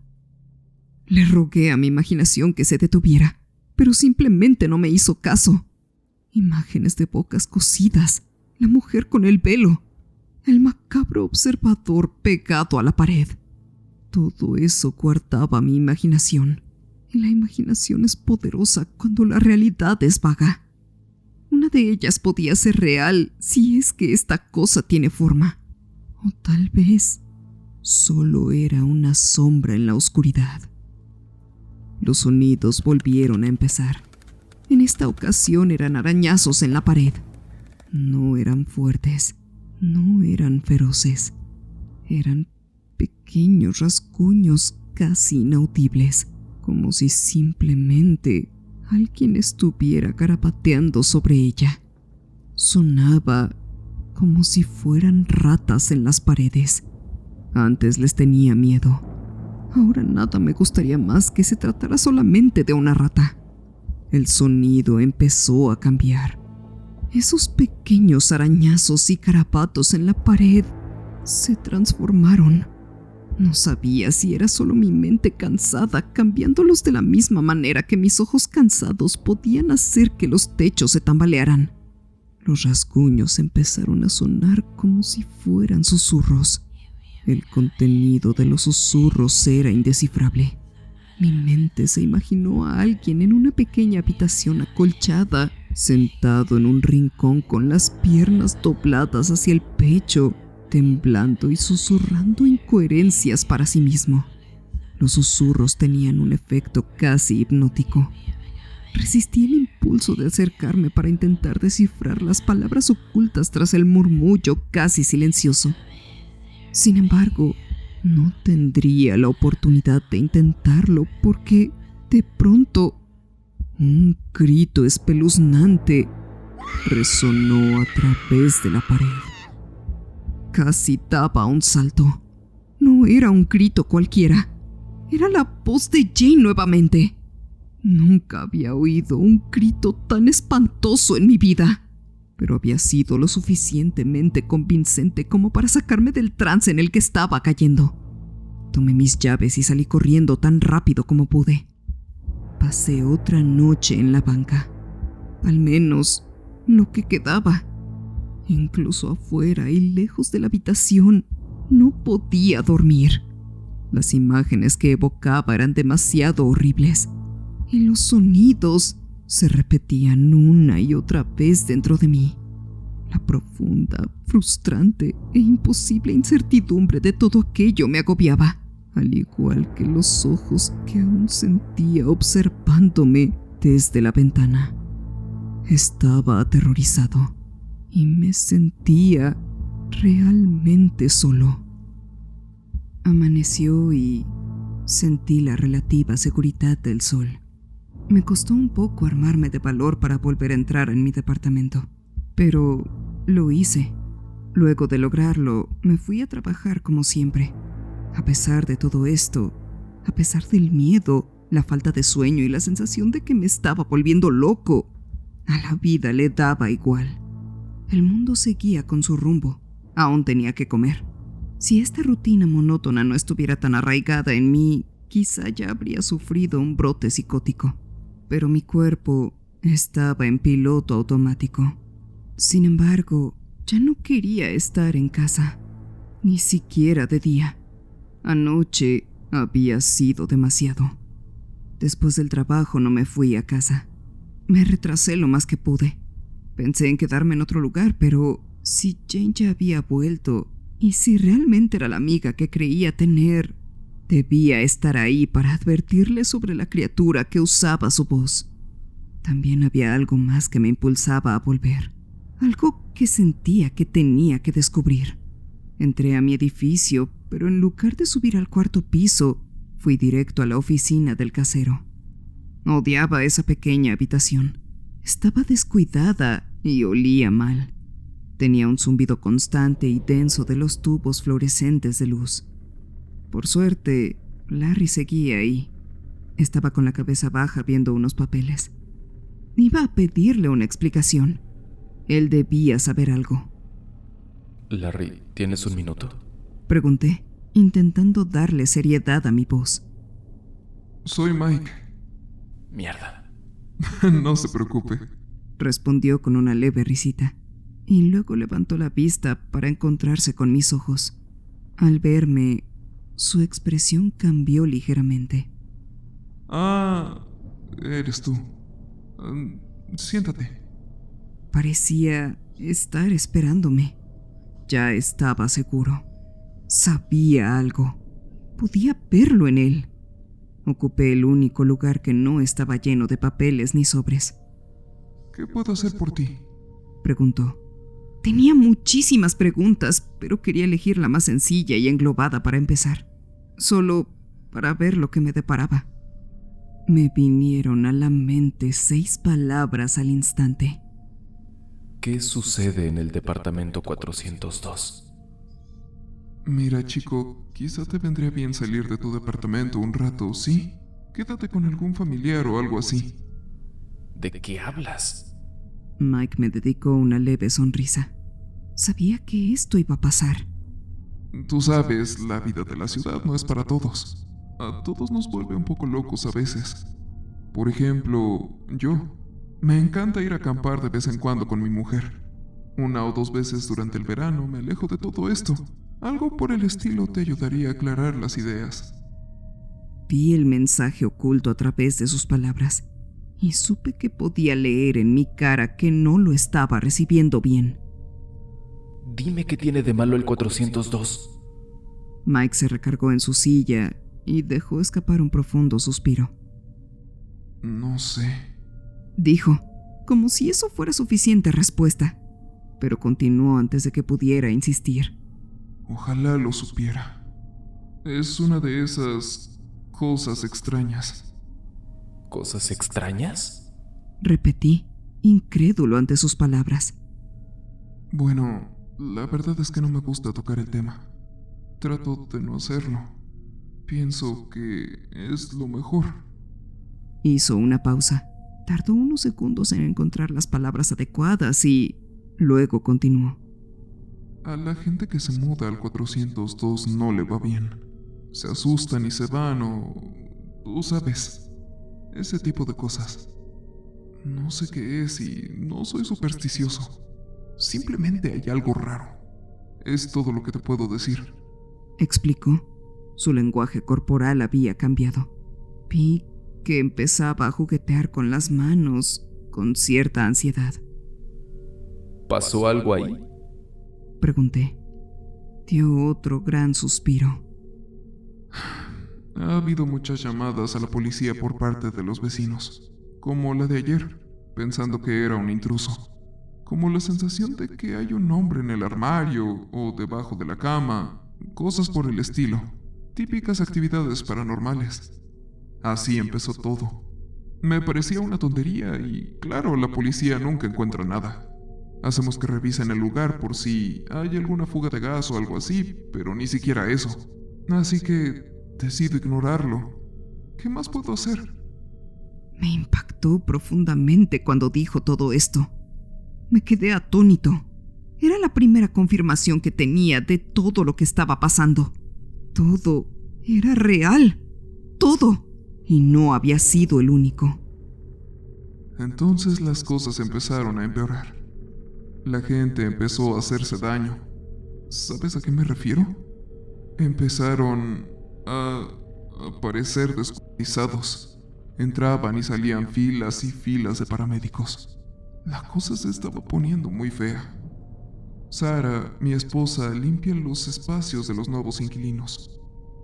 Le rogué a mi imaginación que se detuviera, pero simplemente no me hizo caso. Imágenes de bocas cosidas, la mujer con el velo, el macabro observador pegado a la pared. Todo eso coartaba mi imaginación, y la imaginación es poderosa cuando la realidad es vaga. Una de ellas podía ser real si es que esta cosa tiene forma. O tal vez solo era una sombra en la oscuridad. Los sonidos volvieron a empezar. En esta ocasión eran arañazos en la pared. No eran fuertes, no eran feroces. Eran pequeños rasguños casi inaudibles, como si simplemente alguien estuviera garabateando sobre ella. Sonaba como si fueran ratas en las paredes. Antes les tenía miedo. Ahora nada me gustaría más que se tratara solamente de una rata. El sonido empezó a cambiar. Esos pequeños arañazos y garabatos en la pared se transformaron. No sabía si era solo mi mente cansada cambiándolos de la misma manera que mis ojos cansados podían hacer que los techos se tambalearan. Los rasguños empezaron a sonar como si fueran susurros. El contenido de los susurros era indescifrable. Mi mente se imaginó a alguien en una pequeña habitación acolchada, sentado en un rincón con las piernas dobladas hacia el pecho, temblando y susurrando incoherencias para sí mismo. Los susurros tenían un efecto casi hipnótico. Resistí el impulso de acercarme para intentar descifrar las palabras ocultas tras el murmullo casi silencioso. Sin embargo, no tendría la oportunidad de intentarlo porque, de pronto, un grito espeluznante resonó a través de la pared. Casi daba un salto. No era un grito cualquiera. Era la voz de Jane nuevamente. Nunca había oído un grito tan espantoso en mi vida, pero había sido lo suficientemente convincente como para sacarme del trance en el que estaba cayendo. Tomé mis llaves y salí corriendo tan rápido como pude. Pasé otra noche en la banca, al menos lo que quedaba. Incluso afuera y lejos de la habitación, no podía dormir. Las imágenes que evocaba eran demasiado horribles, y los sonidos se repetían una y otra vez dentro de mí. La profunda, frustrante e imposible incertidumbre de todo aquello me agobiaba, al igual que los ojos que aún sentía observándome desde la ventana. Estaba aterrorizado y me sentía realmente solo. Amaneció y sentí la relativa seguridad del sol. Me costó un poco armarme de valor para volver a entrar en mi departamento, pero lo hice. Luego de lograrlo, me fui a trabajar como siempre. A pesar de todo esto, a pesar del miedo, la falta de sueño y la sensación de que me estaba volviendo loco, a la vida le daba igual. El mundo seguía con su rumbo. Aún tenía que comer. Si esta rutina monótona no estuviera tan arraigada en mí, quizá ya habría sufrido un brote psicótico. Pero mi cuerpo estaba en piloto automático. Sin embargo, ya no quería estar en casa, ni siquiera de día. Anoche había sido demasiado. Después del trabajo no me fui a casa. Me retrasé lo más que pude. Pensé en quedarme en otro lugar, pero si Jane ya había vuelto, y si realmente era la amiga que creía tener, debía estar ahí para advertirle sobre la criatura que usaba su voz. También había algo más que me impulsaba a volver, algo que sentía que tenía que descubrir. Entré a mi edificio, pero en lugar de subir al cuarto piso, fui directo a la oficina del casero. Odiaba esa pequeña habitación. Estaba descuidada y olía mal. Tenía un zumbido constante y denso de los tubos fluorescentes de luz. Por suerte, Larry seguía ahí. Estaba con la cabeza baja viendo unos papeles. Iba a pedirle una explicación. Él debía saber algo.
Larry, ¿tienes un minuto?
Pregunté, intentando darle seriedad a mi voz.
Soy Mike.
Mierda.
No se preocupe.
Respondió con una leve risita, y luego levantó la vista para encontrarse con mis ojos. Al verme, su expresión cambió ligeramente.
Ah, eres tú. Siéntate.
Parecía estar esperándome. Ya estaba seguro. Sabía algo. Podía verlo en él. Ocupé el único lugar que no estaba lleno de papeles ni sobres.
¿Qué puedo hacer por ti?
Preguntó. Tenía muchísimas preguntas, pero quería elegir la más sencilla y englobada para empezar, solo para ver lo que me deparaba. Me vinieron a la mente 6 palabras al instante.
¿Qué sucede en el departamento 402?
Mira, chico, quizá te vendría bien salir de tu departamento un rato, ¿sí? Quédate con algún familiar o algo así.
¿De qué hablas?
Mike me dedicó una leve sonrisa. Sabía que esto iba a pasar.
Tú sabes, la vida de la ciudad no es para todos. A todos nos vuelve un poco locos a veces. Por ejemplo, yo. Me encanta ir a acampar de vez en cuando con mi mujer. 1 o 2 veces durante el verano me alejo de todo esto. Algo por el estilo te ayudaría a aclarar las ideas.
Vi el mensaje oculto a través de sus palabras y supe que podía leer en mi cara que no lo estaba recibiendo bien.
Dime qué tiene de malo el 402.
Mike se recargó en su silla y dejó escapar un profundo suspiro.
No sé,
Dijo, como si eso fuera suficiente respuesta, pero continuó antes de que pudiera insistir.
ojalá lo supiera. Es una de esas cosas extrañas.
¿Cosas extrañas?
Repetí, incrédulo ante sus palabras.
Bueno, la verdad es que no me gusta tocar el tema. Trato de no hacerlo. Pienso que es lo mejor.
Hizo una pausa. Tardó unos segundos en encontrar las palabras adecuadas y luego continuó.
A la gente que se muda al 402 no le va bien. Se asustan y se van o... tú sabes, ese tipo de cosas. No sé qué es y no soy supersticioso. Simplemente hay algo raro. Es todo lo que te puedo decir.
Explicó. Su lenguaje corporal había cambiado. Vi que empezaba a juguetear con las manos, con cierta ansiedad.
¿Pasó algo ahí?
Pregunté. Dio otro gran suspiro.
Ha habido muchas llamadas a la policía por parte de los vecinos, como la de ayer, pensando que era un intruso. Como la sensación de que hay un hombre en el armario o debajo de la cama, cosas por el estilo, típicas actividades paranormales. Así empezó todo. Me parecía una tontería y, claro, la policía nunca encuentra nada. Hacemos que revisen el lugar por si hay alguna fuga de gas o algo así, pero ni siquiera eso. Así que decido ignorarlo. ¿Qué más puedo hacer?
Me impactó profundamente cuando dijo todo esto. Me quedé atónito. Era la primera confirmación que tenía de todo lo que estaba pasando. Todo era real. Todo. Y no había sido el único.
Entonces las cosas empezaron a empeorar. La gente empezó a hacerse daño. ¿Sabes a qué me refiero? Empezaron a aparecer descuartizados. Entraban y salían filas y filas de paramédicos. La cosa se estaba poniendo muy fea. Sara, mi esposa, limpia los espacios de los nuevos inquilinos.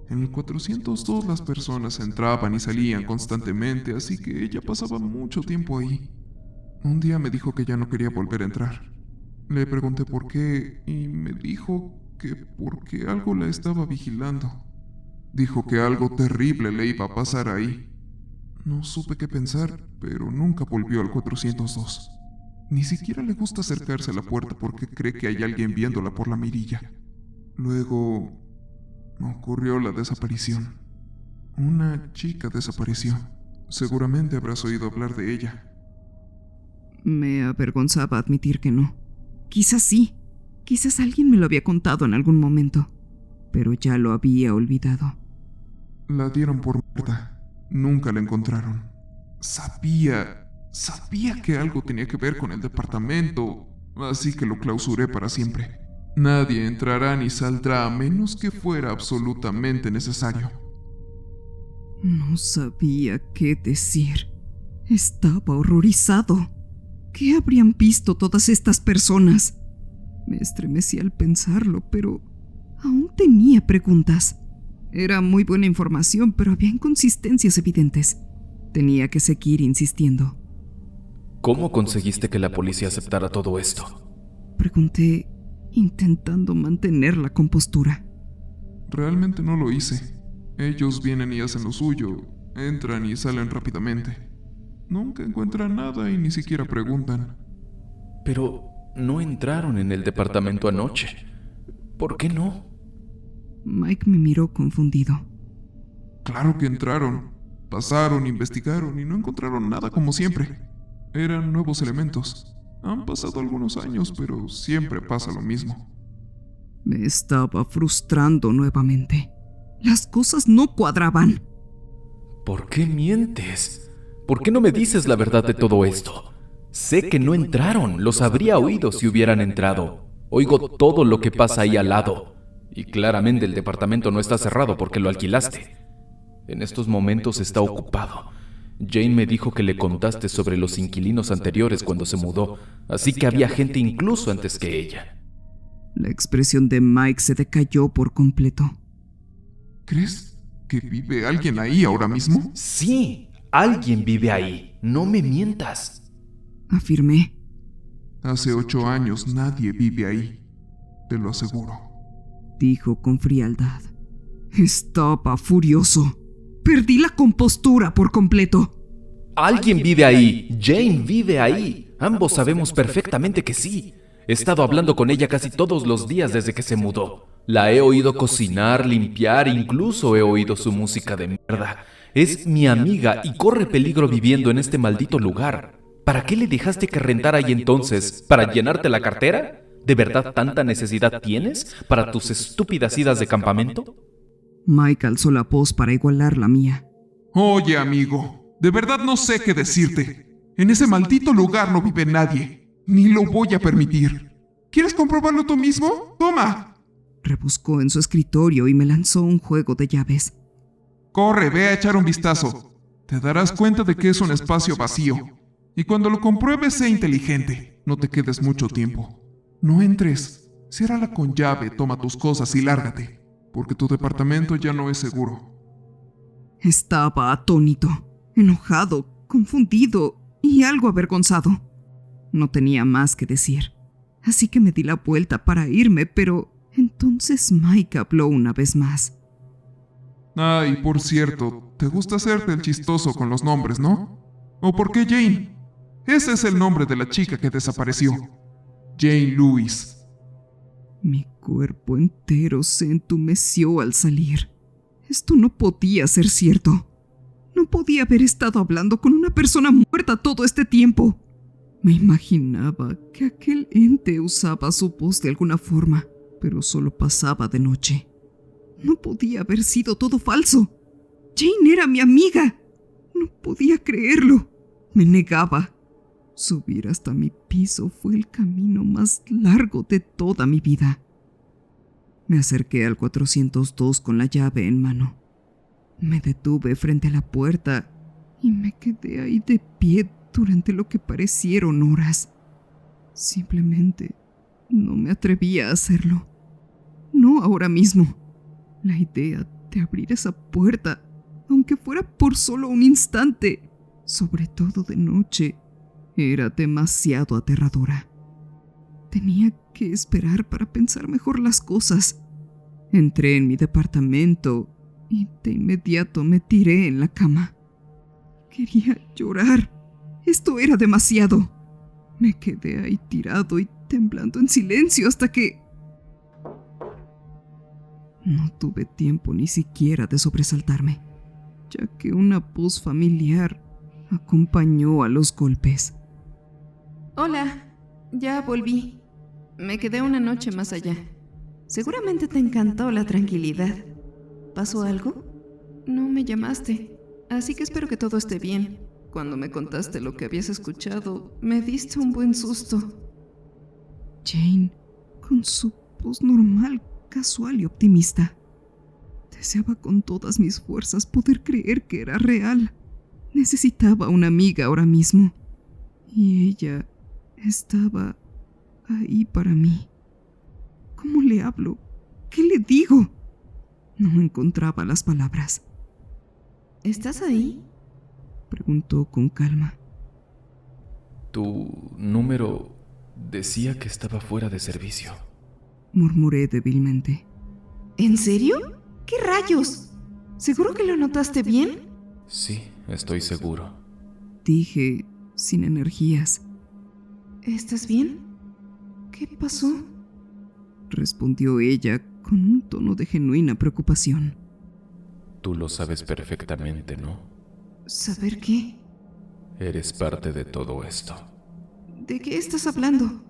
En el 402 las personas entraban y salían constantemente, así que ella pasaba mucho tiempo ahí. Un día me dijo que ya no quería volver a entrar. Le pregunté por qué y me dijo que porque algo la estaba vigilando. Dijo que algo terrible le iba a pasar ahí. No supe qué pensar, pero nunca volvió al 402. Ni siquiera le gusta acercarse a la puerta porque cree que hay alguien viéndola por la mirilla. Luego ocurrió la desaparición. Una chica desapareció. Seguramente habrás oído hablar de ella.
Me avergonzaba admitir que no. Quizás sí. Quizás alguien me lo había contado en algún momento. Pero ya lo había olvidado.
La dieron por muerta. Nunca la encontraron. Sabía que algo tenía que ver con el departamento, así que lo clausuré para siempre. Nadie entrará ni saldrá a menos que fuera absolutamente necesario.
No sabía qué decir. Estaba horrorizado. ¿Qué habrían visto todas estas personas? Me estremecí al pensarlo, pero aún tenía preguntas. Era muy buena información, pero había inconsistencias evidentes. Tenía que seguir insistiendo.
¿Cómo conseguiste que la policía aceptara todo esto?
Pregunté, intentando mantener la compostura.
Realmente no lo hice. Ellos vienen y hacen lo suyo, entran y salen rápidamente. Nunca encuentran nada y ni siquiera preguntan.
Pero no entraron en el departamento anoche. ¿Por qué no?
Mike me miró confundido.
Claro que entraron. Pasaron, investigaron y no encontraron nada como siempre. Eran nuevos elementos. Han pasado algunos años, pero siempre pasa lo mismo.
Me estaba frustrando nuevamente. Las cosas no cuadraban.
¿Por qué mientes? ¿Por qué no me dices la verdad de todo esto? Sé que no entraron, los habría oído si hubieran entrado. Oigo todo lo que pasa ahí al lado. Y claramente el departamento no está cerrado porque lo alquilaste. En estos momentos está ocupado. Jane me dijo que le contaste sobre los inquilinos anteriores cuando se mudó, así que había gente incluso antes que ella.
La expresión de Mike se decayó por completo.
¿Crees que vive alguien ahí ahora mismo?
Sí, alguien vive ahí. No me mientas.
Afirmé.
Hace 8 años nadie vive ahí. Te lo aseguro.
Dijo con frialdad. Estaba furioso. Perdí la compostura por completo.
Alguien vive ahí. Jane vive ahí. Ambos sabemos perfectamente que sí. He estado hablando con ella casi todos los días desde que se mudó. La he oído cocinar, limpiar, incluso he oído su música de mierda. Es mi amiga y corre peligro viviendo en este maldito lugar. ¿Para qué le dejaste que rentara ahí entonces? ¿Para llenarte la cartera? ¿De verdad tanta necesidad tienes para tus estúpidas idas de campamento?
Mike alzó la voz para igualar la mía.
Oye, amigo, de verdad no sé qué decirte. En ese maldito lugar no vive nadie. Ni lo voy a permitir. ¿Quieres comprobarlo tú mismo? ¡Toma!
Rebuscó en su escritorio y me lanzó un juego de llaves.
Corre, ve a echar un vistazo. Te darás cuenta de que es un espacio vacío. Y cuando lo compruebes, sé inteligente. No te quedes mucho tiempo. No entres. Ciérrala con llave, toma tus cosas y lárgate. Porque tu departamento ya no es seguro.
Estaba atónito, enojado, confundido y algo avergonzado. No tenía más que decir, así que me di la vuelta para irme, pero entonces Mike habló una vez más.
Y por cierto, te gusta hacerte el chistoso con los nombres, ¿no? ¿O por qué Jane? Ese es el nombre de la chica que desapareció. Jane Lewis.
Mi cuerpo entero se entumeció al salir. Esto no podía ser cierto. No podía haber estado hablando con una persona muerta todo este tiempo. Me imaginaba que aquel ente usaba su voz de alguna forma, pero solo pasaba de noche. No podía haber sido todo falso. Jane era mi amiga. No podía creerlo. Me negaba. Subir hasta mi piso fue el camino más largo de toda mi vida. Me acerqué al 402 con la llave en mano. Me detuve frente a la puerta y me quedé ahí de pie durante lo que parecieron horas. Simplemente no me atrevía a hacerlo. No ahora mismo. La idea de abrir esa puerta, aunque fuera por solo un instante, sobre todo de noche, era demasiado aterradora. Tenía que esperar para pensar mejor las cosas. Entré en mi departamento y de inmediato me tiré en la cama. Quería llorar. Esto era demasiado. Me quedé ahí tirado y temblando en silencio hasta que... No tuve tiempo ni siquiera de sobresaltarme, ya que una voz familiar acompañó a los golpes.
Hola, ya volví. Me quedé una noche más allá. Seguramente te encantó la tranquilidad. ¿Pasó algo? No me llamaste, así que espero que todo esté bien. Cuando me contaste lo que habías escuchado, me diste un buen susto.
Jane, con su voz normal, casual y optimista. Deseaba con todas mis fuerzas poder creer que era real. Necesitaba una amiga ahora mismo. Y ella estaba ahí para mí. ¿Cómo le hablo? ¿Qué le digo? No encontraba las palabras.
¿Estás ahí?
Preguntó con calma.
Tu número decía que estaba fuera de servicio.
Murmuré débilmente.
¿En serio? ¿Qué rayos? ¿Seguro que lo notaste bien?
Sí, estoy seguro.
Dije, sin energías.
¿Estás bien? ¿Qué pasó?
Respondió ella con un tono de genuina preocupación.
Tú lo sabes perfectamente, ¿no?
¿Saber qué?
Eres parte de todo esto.
¿De qué estás hablando?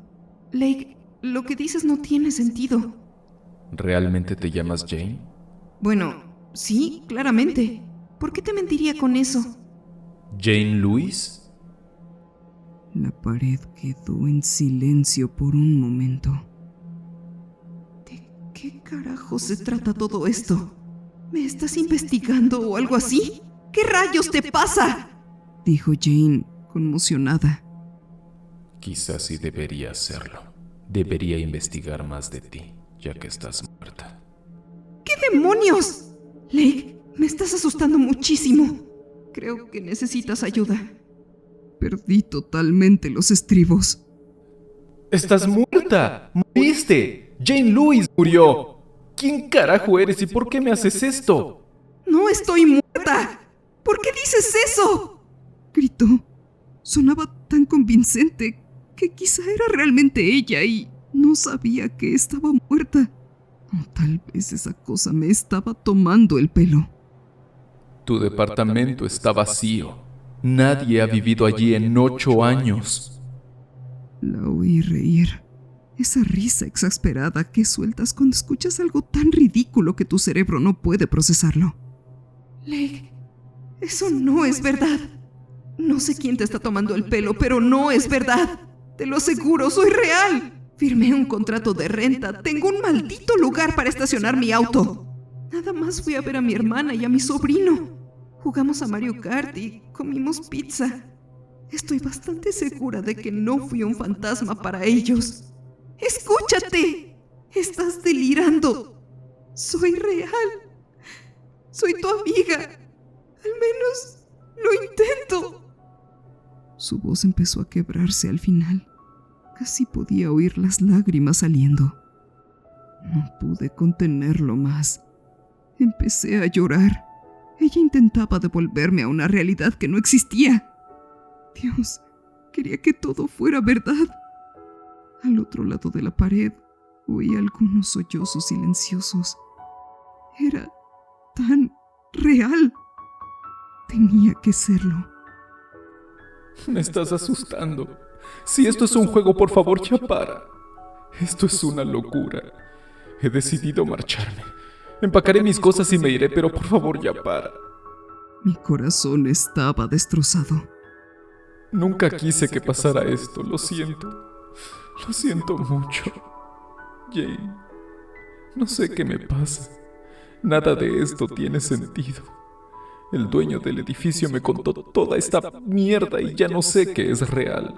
Lake, lo que dices no tiene sentido.
¿Realmente te llamas Jane?
Bueno, sí, claramente. ¿Por qué te mentiría con eso?
¿Jane Lewis?
La pared quedó en silencio por un momento.
¿De qué carajo se trata todo esto? ¿Me estás investigando o algo así? ¿Qué rayos te pasa?
Dijo Jane, conmocionada.
Quizás sí debería hacerlo. Debería investigar más de ti, ya que estás muerta.
¿Qué demonios? Lake, me estás asustando muchísimo. Creo que necesitas ayuda.
Perdí totalmente los estribos.
¡Estás muerta! ¡Moriste! ¡Jane Lewis murió! ¿Quién carajo eres y por qué me haces esto?
¡No estoy muerta! ¿Por qué dices eso?
Gritó. Sonaba tan convincente que quizá era realmente ella y no sabía que estaba muerta. O tal vez esa cosa me estaba tomando el pelo.
Tu departamento está vacío. Nadie ha vivido allí en 8 años.
La oí reír. Esa risa exasperada que sueltas cuando escuchas algo tan ridículo que tu cerebro no puede procesarlo.
Lake, eso no es verdad. No sé quién te está tomando el pelo, pero no es verdad. Te lo aseguro, soy real. Firmé un contrato de renta. Tengo un maldito lugar para estacionar mi auto. Nada más fui a ver a mi hermana y a mi sobrino. Jugamos a Mario Kart y comimos pizza. Estoy bastante segura de que no fui un fantasma para ellos. ¡Escúchate! Estás delirando. Soy real. Soy tu amiga. Al menos lo intento.
Su voz empezó a quebrarse al final. Casi podía oír las lágrimas saliendo. No pude contenerlo más. Empecé a llorar. Ella intentaba devolverme a una realidad que no existía. Dios, quería que todo fuera verdad. Al otro lado de la pared, oí algunos sollozos silenciosos. Era tan real. Tenía que serlo.
Me estás asustando. Si esto es un juego, por favor, ya para. Esto es una locura. He decidido marcharme. Empacaré mis cosas y me iré, pero por favor, ya para.
Mi corazón estaba destrozado.
Nunca quise que pasara esto, lo siento. Lo siento mucho. Jane, no sé qué me pasa. Nada de esto tiene sentido. El dueño del edificio me contó toda esta mierda y ya no sé qué es real.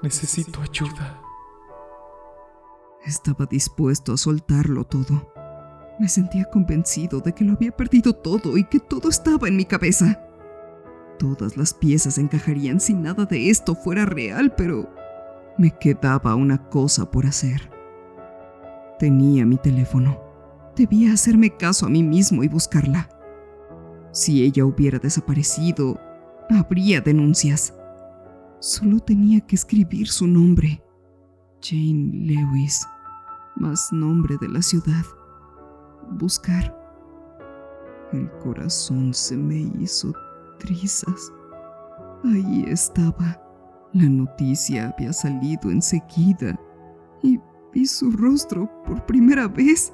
Necesito ayuda.
Estaba dispuesto a soltarlo todo. Me sentía convencido de que lo había perdido todo y que todo estaba en mi cabeza. Todas las piezas encajarían si nada de esto fuera real, pero me quedaba una cosa por hacer. Tenía mi teléfono. Debía hacerme caso a mí mismo y buscarla. Si ella hubiera desaparecido, habría denuncias. Solo tenía que escribir su nombre. Jane Lewis, más nombre de la ciudad. Buscar. El corazón se me hizo trizas. Ahí estaba. La noticia había salido enseguida y vi su rostro por primera vez.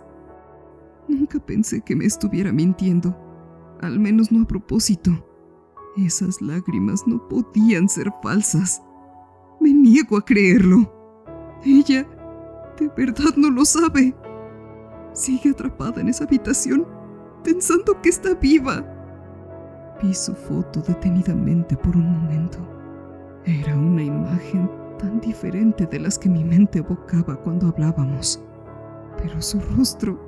Nunca pensé que me estuviera mintiendo, al menos no a propósito. Esas lágrimas no podían ser falsas. Me niego a creerlo. Ella de verdad no lo sabe. Sigue atrapada en esa habitación, pensando que está viva. Vi su foto detenidamente por un momento. Era una imagen tan diferente de las que mi mente evocaba cuando hablábamos. Pero su rostro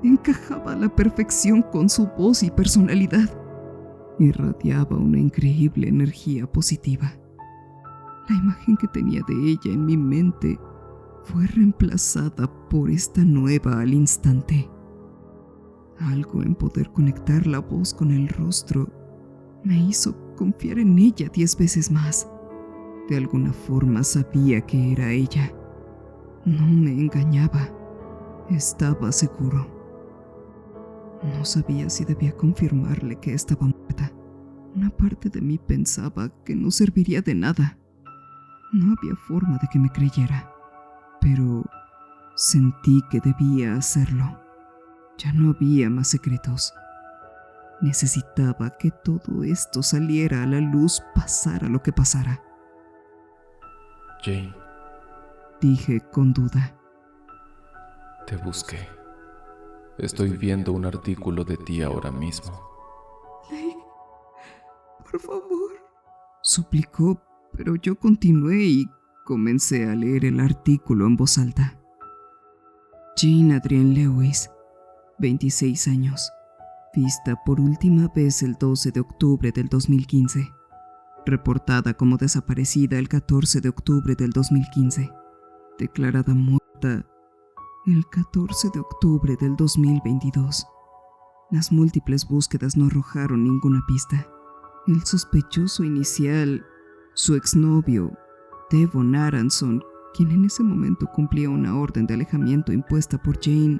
encajaba a la perfección con su voz y personalidad. Irradiaba una increíble energía positiva. La imagen que tenía de ella en mi mente fue reemplazada por esta nueva al instante. Algo en poder conectar la voz con el rostro me hizo confiar en ella 10 veces más. De alguna forma sabía que era ella. No me engañaba. Estaba seguro. No sabía si debía confirmarle que estaba muerta. Una parte de mí pensaba que no serviría de nada. No había forma de que me creyera, pero sentí que debía hacerlo. Ya no había más secretos. Necesitaba que todo esto saliera a la luz, pasara lo que pasara.
Jane,
Dije con duda.
te busqué. Estoy viendo un artículo de ti ahora mismo.
Lake, por favor.
Suplicó, pero yo continué y comencé a leer el artículo en voz alta. Jane Adrienne Lewis, 26 años. Vista por última vez el 12 de octubre del 2015. Reportada como desaparecida el 14 de octubre del 2015. Declarada muerta el 14 de octubre del 2022. Las múltiples búsquedas no arrojaron ninguna pista. El sospechoso inicial, su exnovio, Devon Aronson, quien en ese momento cumplía una orden de alejamiento impuesta por Jane.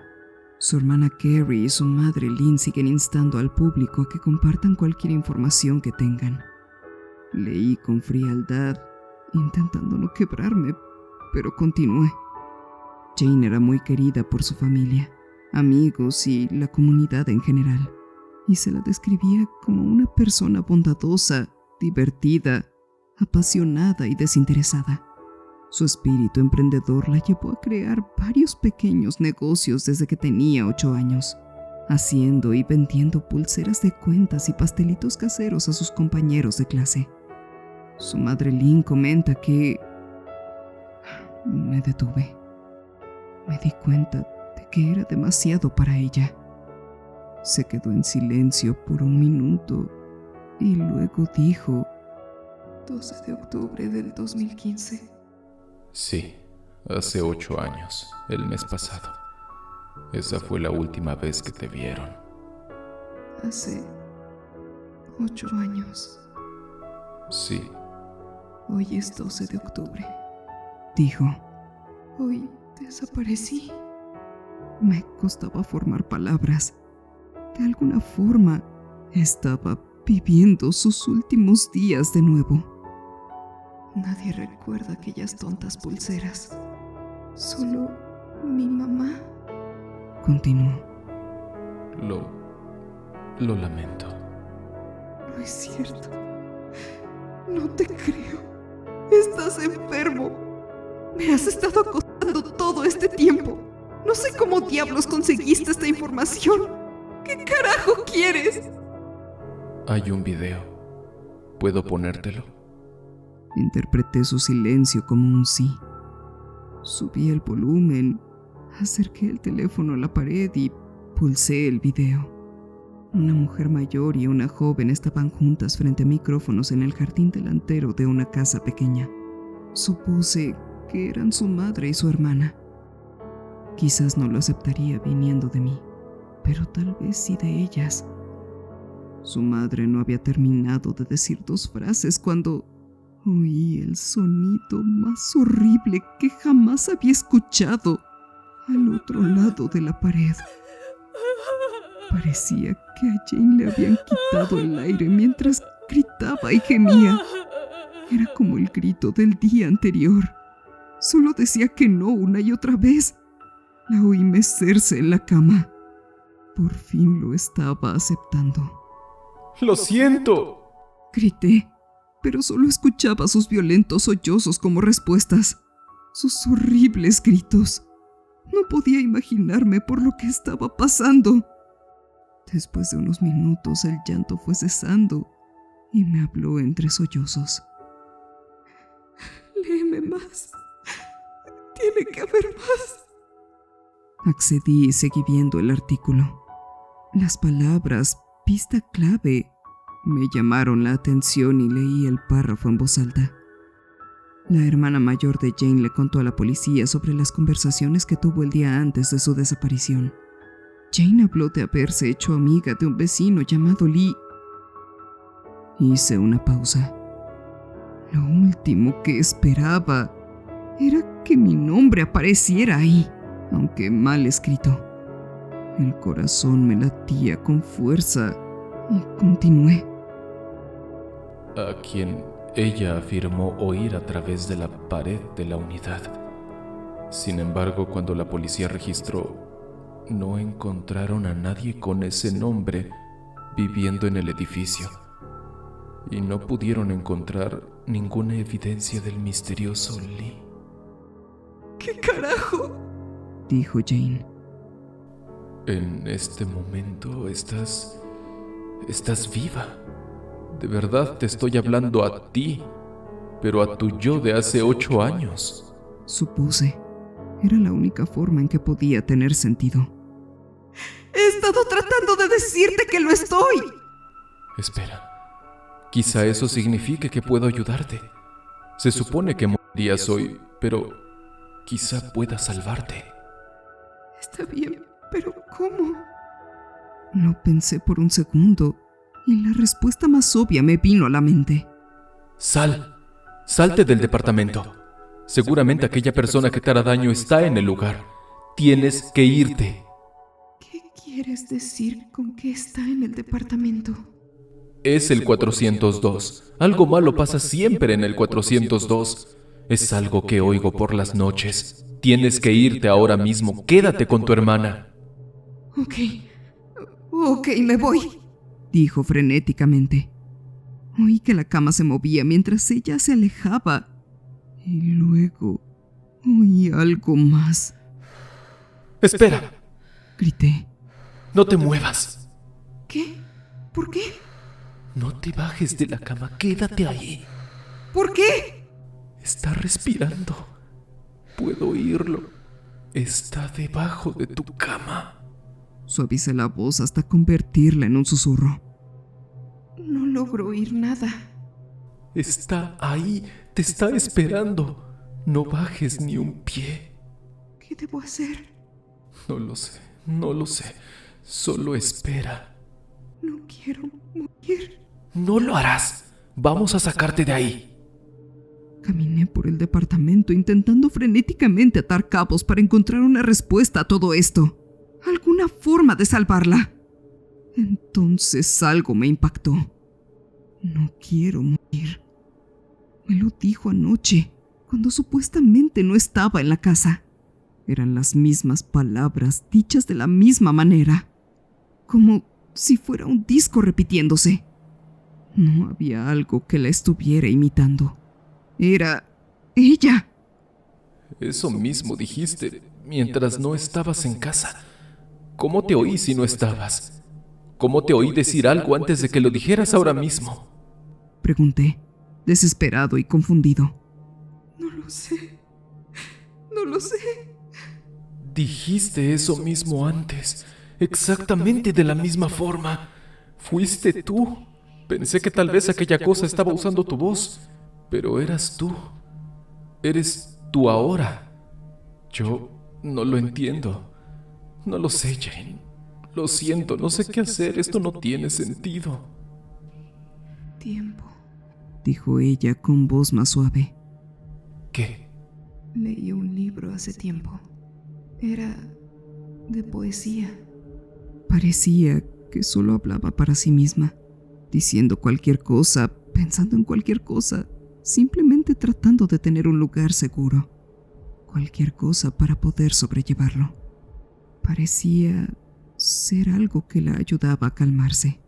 Su hermana Carrie y su madre Lynn siguen instando al público a que compartan cualquier información que tengan. Leí con frialdad, intentando no quebrarme, pero continué. Jane era muy querida por su familia, amigos y la comunidad en general, y se la describía como una persona bondadosa, divertida, apasionada y desinteresada. Su espíritu emprendedor la llevó a crear varios pequeños negocios desde que tenía 8 años, haciendo y vendiendo pulseras de cuentas y pastelitos caseros a sus compañeros de clase. Su madre Lynn comenta que... Me detuve. Me di cuenta de que era demasiado para ella. Se quedó en silencio por un minuto y luego dijo:
12 de octubre del 2015.
Sí, hace 8 años, el mes pasado. Esa fue la última vez que te vieron.
Hace 8 años.
Sí.
Hoy es 12 de octubre.
dijo.
Hoy desaparecí.
Me costaba formar palabras. De alguna forma, estaba viviendo sus últimos días de nuevo.
Nadie recuerda aquellas tontas pulseras. Solo mi mamá.
Continuó.
Lo lamento.
No es cierto. No te creo. Estás enfermo. Me has estado acosando todo este tiempo. No sé cómo diablos conseguiste esta información. ¿Qué carajo quieres?
Hay un video. ¿Puedo ponértelo?
Interpreté su silencio como un sí. Subí el volumen, acerqué el teléfono a la pared y pulsé el video. Una mujer mayor y una joven estaban juntas frente a micrófonos en el jardín delantero de una casa pequeña. Supuse que eran su madre y su hermana. Quizás no lo aceptaría viniendo de mí, pero tal vez sí de ellas. Su madre no había terminado de decir 2 frases cuando oí el sonido más horrible que jamás había escuchado al otro lado de la pared. Parecía que a Jane le habían quitado el aire mientras gritaba y gemía. Era como el grito del día anterior. Solo decía que no una y otra vez. La oí mecerse en la cama. Por fin lo estaba aceptando.
¡Lo siento!
Grité, pero solo escuchaba sus violentos sollozos como respuestas. Sus horribles gritos. No podía imaginarme por lo que estaba pasando. Después de unos minutos el llanto fue cesando y me habló entre sollozos.
Léeme más. Tiene que haber más.
Accedí y seguí viendo el artículo. Las palabras pista clave me llamaron la atención y leí el párrafo en voz alta. La hermana mayor de Jane le contó a la policía sobre las conversaciones que tuvo el día antes de su desaparición. Jane habló de haberse hecho amiga de un vecino llamado Lee. Hice una pausa. Lo último que esperaba era que mi nombre apareciera ahí, aunque mal escrito. El corazón me latía con fuerza y continué.
A quien ella afirmó oír a través de la pared de la unidad. Sin embargo, cuando la policía registró, no encontraron a nadie con ese nombre viviendo en el edificio y no pudieron encontrar ninguna evidencia del misterioso Lee.
¿Qué carajo?
Dijo Jane.
En este momento estás viva. De verdad te estoy hablando a ti, pero a tu yo de hace 8 años.
Supuse. Era la única forma en que podía tener sentido.
He estado tratando de decirte que lo estoy.
Espera. Quizá eso signifique que puedo ayudarte. Se supone que morirías hoy, pero quizá pueda salvarte.
Está bien, pero ¿cómo?
Lo pensé por un segundo y la respuesta más obvia me vino a la mente.
Salte del departamento. Seguramente aquella persona que te hará daño está en el lugar. Tienes que irte.
¿Qué quieres decir con que está en el departamento?
Es el 402. Algo malo pasa siempre en el 402. Es algo que oigo por las noches. Tienes que irte ahora mismo. Quédate con tu hermana.
Ok, me voy,
dijo frenéticamente. Oí que la cama se movía mientras ella se alejaba. Y luego oí algo más.
¡Espera!
Grité.
¡No te muevas!
¿Qué? ¿Por qué?
No te bajes de la cama, quédate ahí.
¿Por qué?
Está respirando. Puedo oírlo. Está debajo de tu cama.
Suavicé la voz hasta convertirla en un susurro.
No logro oír nada.
Está ahí, te está esperando. No bajes ni un pie.
¿Qué debo hacer?
No lo sé. Solo espera.
No quiero morir.
No lo harás. Vamos a sacarte de ahí.
Caminé por el departamento intentando frenéticamente atar cabos para encontrar una respuesta a todo esto. Alguna forma de salvarla. Entonces algo me impactó. No quiero morir. Me lo dijo anoche, cuando supuestamente no estaba en la casa. Eran las mismas palabras dichas de la misma manera. Como si fuera un disco repitiéndose. No había algo que la estuviera imitando. Era ella.
Eso mismo dijiste mientras no estabas en casa. ¿Cómo te oí si no estabas? ¿Cómo te oí decir algo antes de que lo dijeras ahora mismo?
Pregunté, desesperado y confundido.
No lo sé. No lo sé.
Dijiste eso mismo antes, exactamente de la misma forma. Fuiste tú. Pensé que tal vez aquella cosa estaba usando tu voz, pero eras tú. Eres tú ahora. Yo no lo entiendo. No lo sé, Jane. Lo siento, no sé qué hacer. Esto no tiene sentido.
Tiempo.
Dijo ella con voz más suave.
¿Qué?
Leí un libro hace tiempo. Era de poesía.
Parecía que solo hablaba para sí misma, diciendo cualquier cosa, pensando en cualquier cosa, simplemente tratando de tener un lugar seguro. Cualquier cosa para poder sobrellevarlo. Parecía ser algo que la ayudaba a calmarse.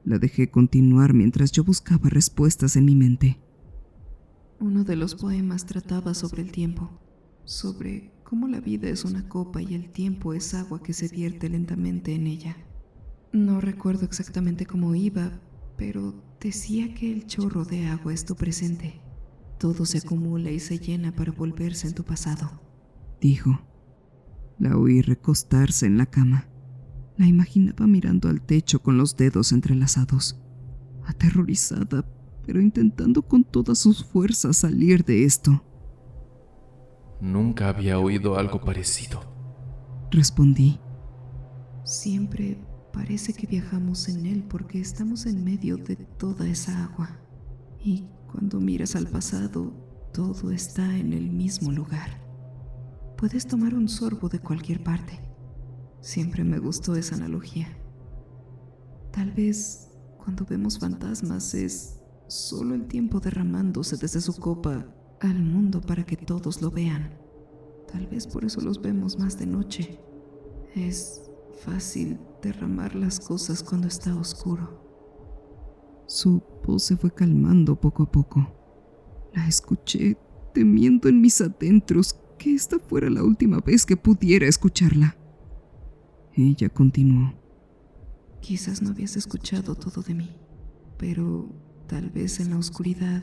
La dejé continuar mientras yo buscaba respuestas en mi mente.
Uno de los poemas trataba sobre el tiempo, sobre cómo la vida es una copa y el tiempo es agua que se vierte lentamente en ella. No recuerdo exactamente cómo iba, pero decía que el chorro de agua es tu presente. Todo se acumula y se llena para volverse en tu pasado.
Dijo. La oí recostarse en la cama. La imaginaba mirando al techo con los dedos entrelazados, aterrorizada, pero intentando con todas sus fuerzas salir de esto.
Nunca había oído algo parecido.
Respondí.
Siempre parece que viajamos en él porque estamos en medio de toda esa agua. Y cuando miras al pasado, todo está en el mismo lugar. Puedes tomar un sorbo de cualquier parte. Siempre me gustó esa analogía. Tal vez cuando vemos fantasmas es solo el tiempo derramándose desde su copa al mundo para que todos lo vean. Tal vez por eso los vemos más de noche. Es fácil derramar las cosas cuando está oscuro.
Su voz se fue calmando poco a poco. La escuché temiendo en mis adentros que esta fuera la última vez que pudiera escucharla. Ella continuó.
Quizás no habías escuchado todo de mí, pero tal vez en la oscuridad,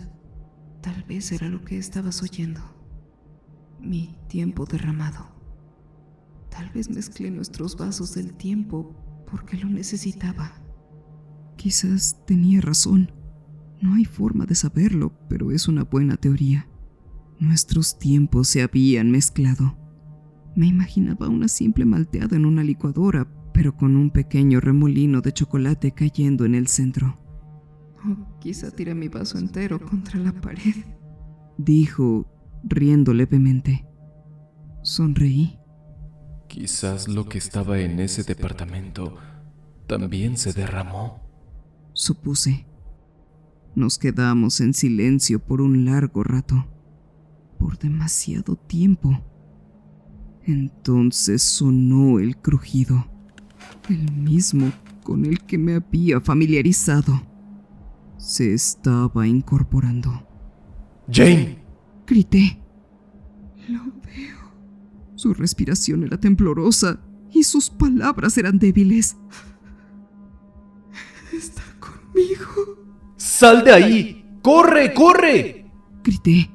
tal vez era lo que estabas oyendo. Mi tiempo derramado. Tal vez mezclé nuestros vasos del tiempo porque lo necesitaba.
Quizás tenía razón. No hay forma de saberlo, pero es una buena teoría. Nuestros tiempos se habían mezclado. Me imaginaba una simple malteada en una licuadora, pero con un pequeño remolino de chocolate cayendo en el centro.
O quizá tiré mi vaso entero contra la pared.
Dijo, riendo levemente. Sonreí.
Quizás lo que estaba en ese departamento también se derramó.
Supuse. Nos quedamos en silencio por un largo rato, por demasiado tiempo. Entonces sonó el crujido, el mismo con el que me había familiarizado. Se estaba incorporando.
¡Jane!
Grité. Lo veo. Su respiración era temblorosa y sus palabras eran débiles. Está conmigo.
¡Sal de ahí! ¡Corre, corre!
Grité.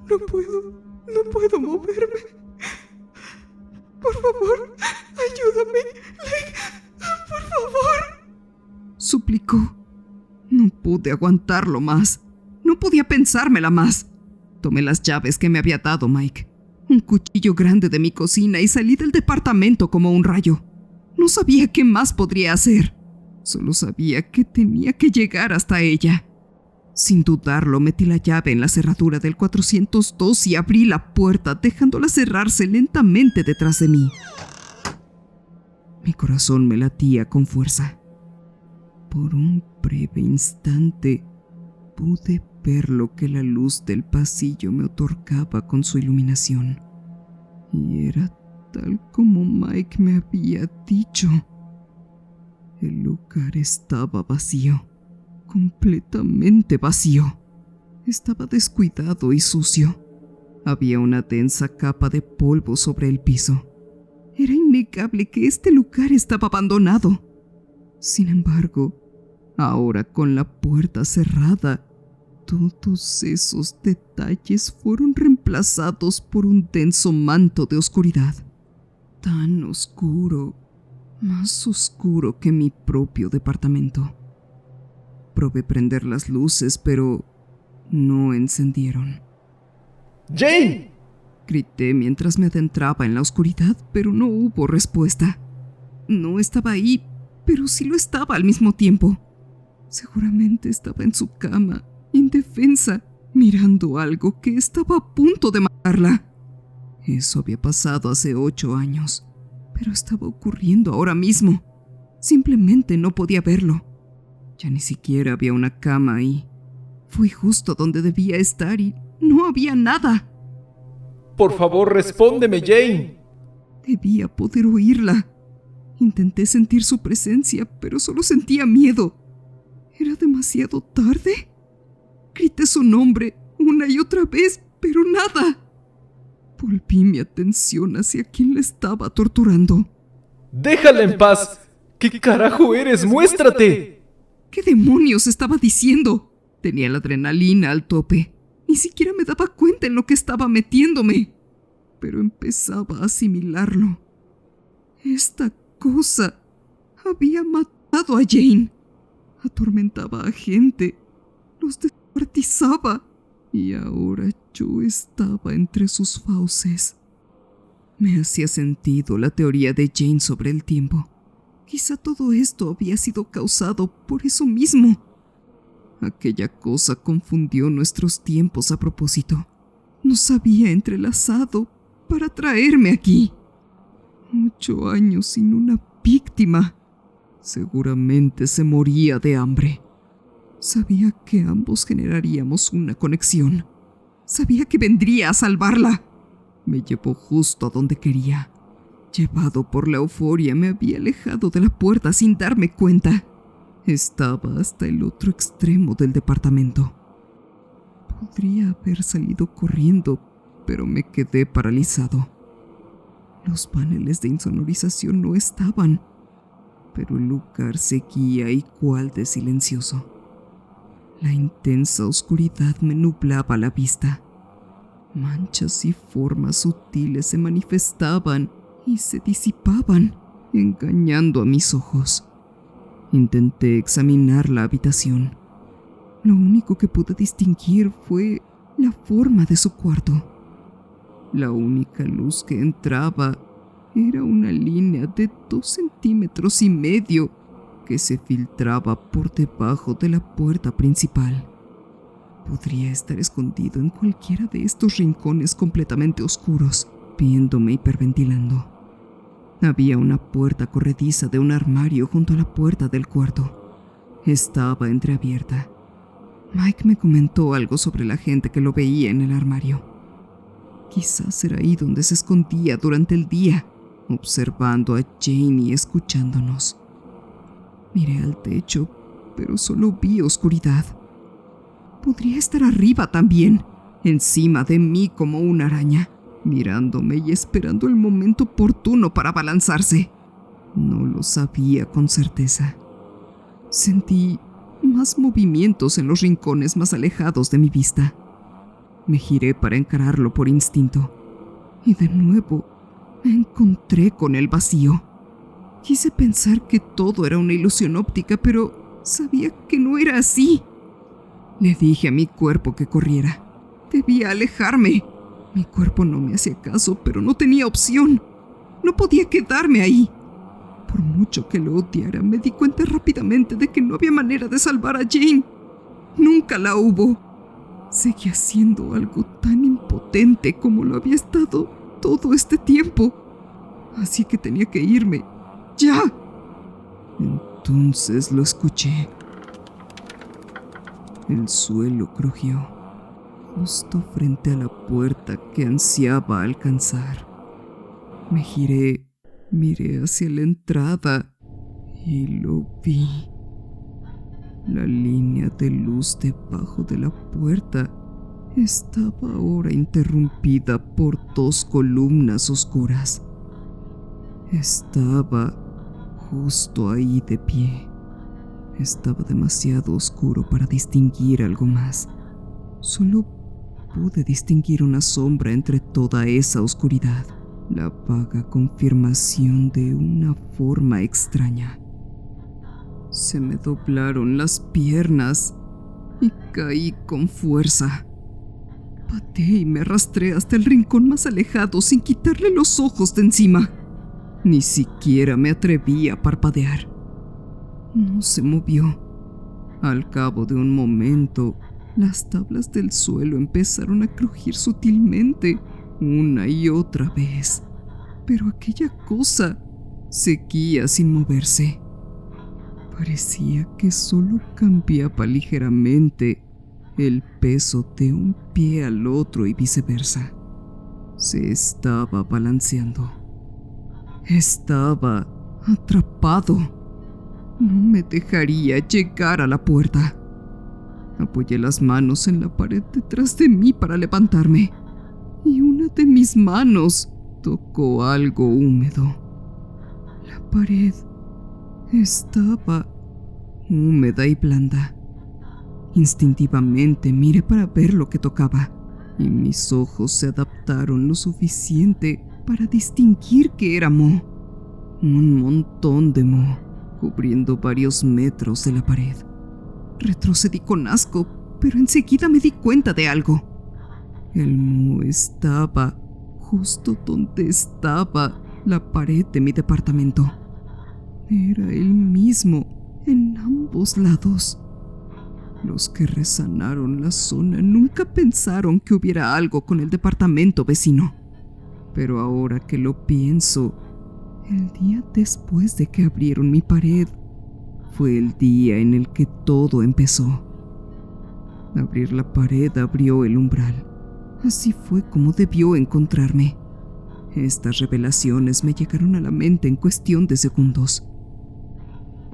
No puedo moverme. Por favor, ayúdame. Por favor. Suplicó. No pude aguantarlo más. No podía pensármela más. Tomé las llaves que me había dado Mike, un cuchillo grande de mi cocina y salí del departamento como un rayo. No sabía qué más podría hacer. Solo sabía que tenía que llegar hasta ella. Sin dudarlo, metí la llave en la cerradura del 402 y abrí la puerta, dejándola cerrarse lentamente detrás de mí. Mi corazón me latía con fuerza. Por un breve instante, pude ver lo que la luz del pasillo me otorgaba con su iluminación. Y era tal como Mike me había dicho. El lugar estaba vacío, completamente vacío. Estaba descuidado y sucio. Había una densa capa de polvo sobre el piso. Era innegable que este lugar estaba abandonado. Sin embargo, ahora con la puerta cerrada, todos esos detalles fueron reemplazados por un denso manto de oscuridad. Tan oscuro, más oscuro que mi propio departamento. Probé prender las luces, pero no encendieron.
¡Jane!
Grité mientras me adentraba en la oscuridad, pero no hubo respuesta. No estaba ahí, pero sí lo estaba al mismo tiempo. Seguramente estaba en su cama, indefensa, mirando algo que estaba a punto de matarla. Eso había pasado hace 8 años, pero estaba ocurriendo ahora mismo. Simplemente no podía verlo. Ya ni siquiera había una cama ahí. Fui justo donde debía estar y no había nada.
Por favor, respóndeme, Jane.
Debía poder oírla. Intenté sentir su presencia, pero solo sentía miedo. ¿Era demasiado tarde? Grité su nombre una y otra vez, pero nada. Volví mi atención hacia quien la estaba torturando.
¡Déjala en paz! ¿Qué carajo eres? ¡Muéstrate!
¿Qué demonios estaba diciendo? Tenía la adrenalina al tope. Ni siquiera me daba cuenta en lo que estaba metiéndome. Pero empezaba a asimilarlo. Esta cosa había matado a Jane. Atormentaba a gente. Los descuartizaba. Y ahora yo estaba entre sus fauces. Me hacía sentido la teoría de Jane sobre el tiempo. Quizá todo esto había sido causado por eso mismo. Aquella cosa confundió nuestros tiempos a propósito. Nos había entrelazado para traerme aquí. 8 años sin una víctima. Seguramente se moría de hambre. Sabía que ambos generaríamos una conexión. Sabía que vendría a salvarla. Me llevó justo a donde quería. Llevado por la euforia, me había alejado de la puerta sin darme cuenta. Estaba hasta el otro extremo del departamento. Podría haber salido corriendo, pero me quedé paralizado. Los paneles de insonorización no estaban, pero el lugar seguía igual de silencioso. La intensa oscuridad me nublaba la vista. Manchas y formas sutiles se manifestaban y se disipaban, engañando a mis ojos. Intenté examinar la habitación. Lo único que pude distinguir fue la forma de su cuarto. La única luz que entraba era una línea de 2,5 centímetros que se filtraba por debajo de la puerta principal. Podría estar escondido en cualquiera de estos rincones completamente oscuros, viéndome hiperventilando. Había una puerta corrediza de un armario junto a la puerta del cuarto. Estaba entreabierta. Mike me comentó algo sobre la gente que lo veía en el armario. Quizás era ahí donde se escondía durante el día, observando a Jane y escuchándonos. Miré al techo, pero solo vi oscuridad. Podría estar arriba también, encima de mí como una araña, mirándome y esperando el momento oportuno para abalanzarse. No lo sabía con certeza. Sentí más movimientos en los rincones más alejados de mi vista. Me giré para encararlo por instinto, y de nuevo me encontré con el vacío. Quise pensar que todo era una ilusión óptica, pero sabía que no era así. Le dije a mi cuerpo que corriera. Debía alejarme. Mi cuerpo no me hacía caso, pero no tenía opción. No podía quedarme ahí. Por mucho que lo odiara, me di cuenta rápidamente de que no había manera de salvar a Jane. Nunca la hubo. Seguía siendo algo tan impotente como lo había estado todo este tiempo. Así que tenía que irme. ¡Ya! Entonces lo escuché. El suelo crujió, justo frente a la puerta que ansiaba alcanzar. Me giré, miré hacia la entrada y lo vi. La línea de luz debajo de la puerta estaba ahora interrumpida por 2 columnas oscuras. Estaba justo ahí de pie. Estaba demasiado oscuro para distinguir algo más. Solo pude distinguir una sombra entre toda esa oscuridad, la vaga confirmación de una forma extraña. Se me doblaron las piernas y caí con fuerza. Pateé y me arrastré hasta el rincón más alejado sin quitarle los ojos de encima. Ni siquiera me atreví a parpadear. No se movió. Al cabo de un momento, las tablas del suelo empezaron a crujir sutilmente, una y otra vez. Pero aquella cosa seguía sin moverse. Parecía que solo cambiaba ligeramente el peso de un pie al otro y viceversa. Se estaba balanceando. Estaba atrapado. No me dejaría llegar a la puerta. Apoyé las manos en la pared detrás de mí para levantarme, y una de mis manos tocó algo húmedo. La pared estaba húmeda y blanda. Instintivamente miré para ver lo que tocaba, y mis ojos se adaptaron lo suficiente para distinguir que era moho. Un montón de moho, cubriendo varios metros de la pared. Retrocedí con asco, pero enseguida me di cuenta de algo. El moho estaba justo donde estaba la pared de mi departamento. Era el mismo en ambos lados. Los que resanaron la zona nunca pensaron que hubiera algo con el departamento vecino. Pero ahora que lo pienso, el día después de que abrieron mi pared fue el día en el que todo empezó. Abrir la pared abrió el umbral. Así fue como debió encontrarme. Estas revelaciones me llegaron a la mente en cuestión de segundos.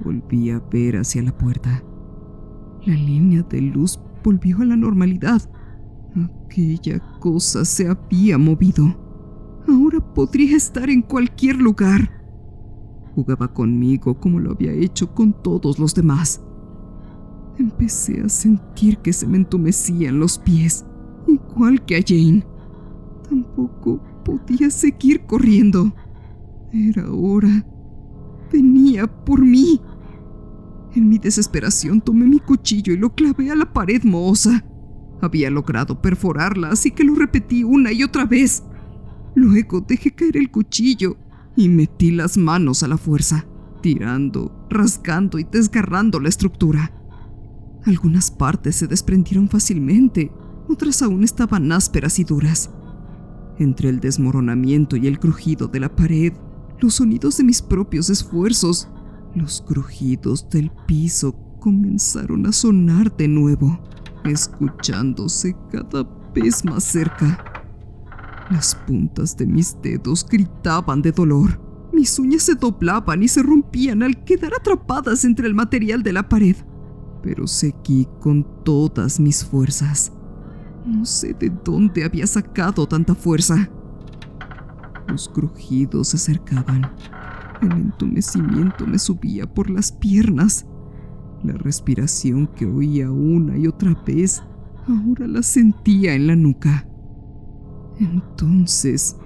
Volví a ver hacia la puerta. La línea de luz volvió a la normalidad. Aquella cosa se había movido. Ahora podría estar en cualquier lugar. Jugaba conmigo como lo había hecho con todos los demás. Empecé a sentir que se me entumecían los pies, igual que a Jane. Tampoco podía seguir corriendo. Era hora. Venía por mí. En mi desesperación tomé mi cuchillo y lo clavé a la pared mohosa. Había logrado perforarla, así que lo repetí una y otra vez. Luego dejé caer el cuchillo y metí las manos a la fuerza, tirando, rasgando y desgarrando la estructura. Algunas partes se desprendieron fácilmente, otras aún estaban ásperas y duras. Entre el desmoronamiento y el crujido de la pared, los sonidos de mis propios esfuerzos, los crujidos del piso comenzaron a sonar de nuevo, escuchándose cada vez más cerca. Las puntas de mis dedos gritaban de dolor. Mis uñas se doblaban y se rompían al quedar atrapadas entre el material de la pared. Pero seguí con todas mis fuerzas. No sé de dónde había sacado tanta fuerza. Los crujidos se acercaban. El entumecimiento me subía por las piernas. La respiración que oía una y otra vez, ahora la sentía en la nuca. Entonces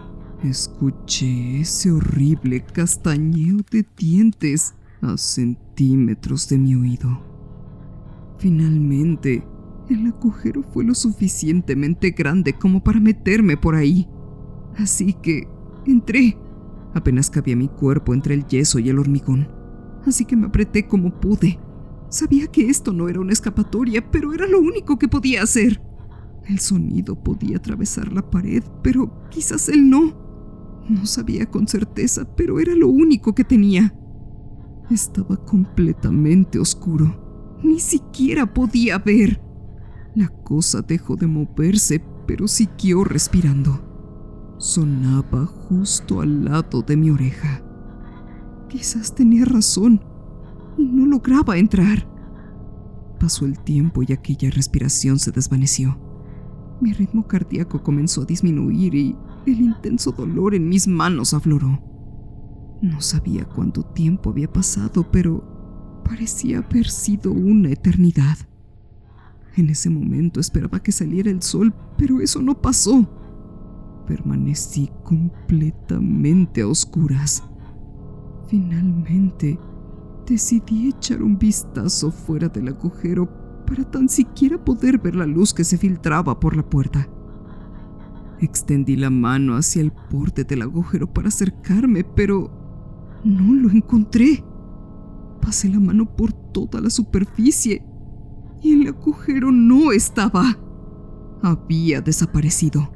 escuché ese horrible castañeo de dientes a centímetros de mi oído. Finalmente, el agujero fue lo suficientemente grande como para meterme por ahí. Así que entré. Apenas cabía mi cuerpo entre el yeso y el hormigón. Así que me apreté como pude. Sabía que esto no era una escapatoria, pero era lo único que podía hacer. El sonido podía atravesar la pared, pero quizás él no. No sabía con certeza, pero era lo único que tenía. Estaba completamente oscuro. Ni siquiera podía ver. La cosa dejó de moverse, pero siguió respirando. Sonaba justo al lado de mi oreja. Quizás tenía razón y no lograba entrar. Pasó el tiempo y aquella respiración se desvaneció. Mi ritmo cardíaco comenzó a disminuir y el intenso dolor en mis manos afloró. No sabía cuánto tiempo había pasado, pero parecía haber sido una eternidad. En ese momento esperaba que saliera el sol, pero eso no pasó. Permanecí completamente a oscuras. Finalmente, decidí echar un vistazo fuera del agujero para tan siquiera poder ver la luz que se filtraba por la puerta. Extendí la mano hacia el borde del agujero para acercarme, pero no lo encontré. Pasé la mano por toda la superficie y el agujero no estaba. Había desaparecido.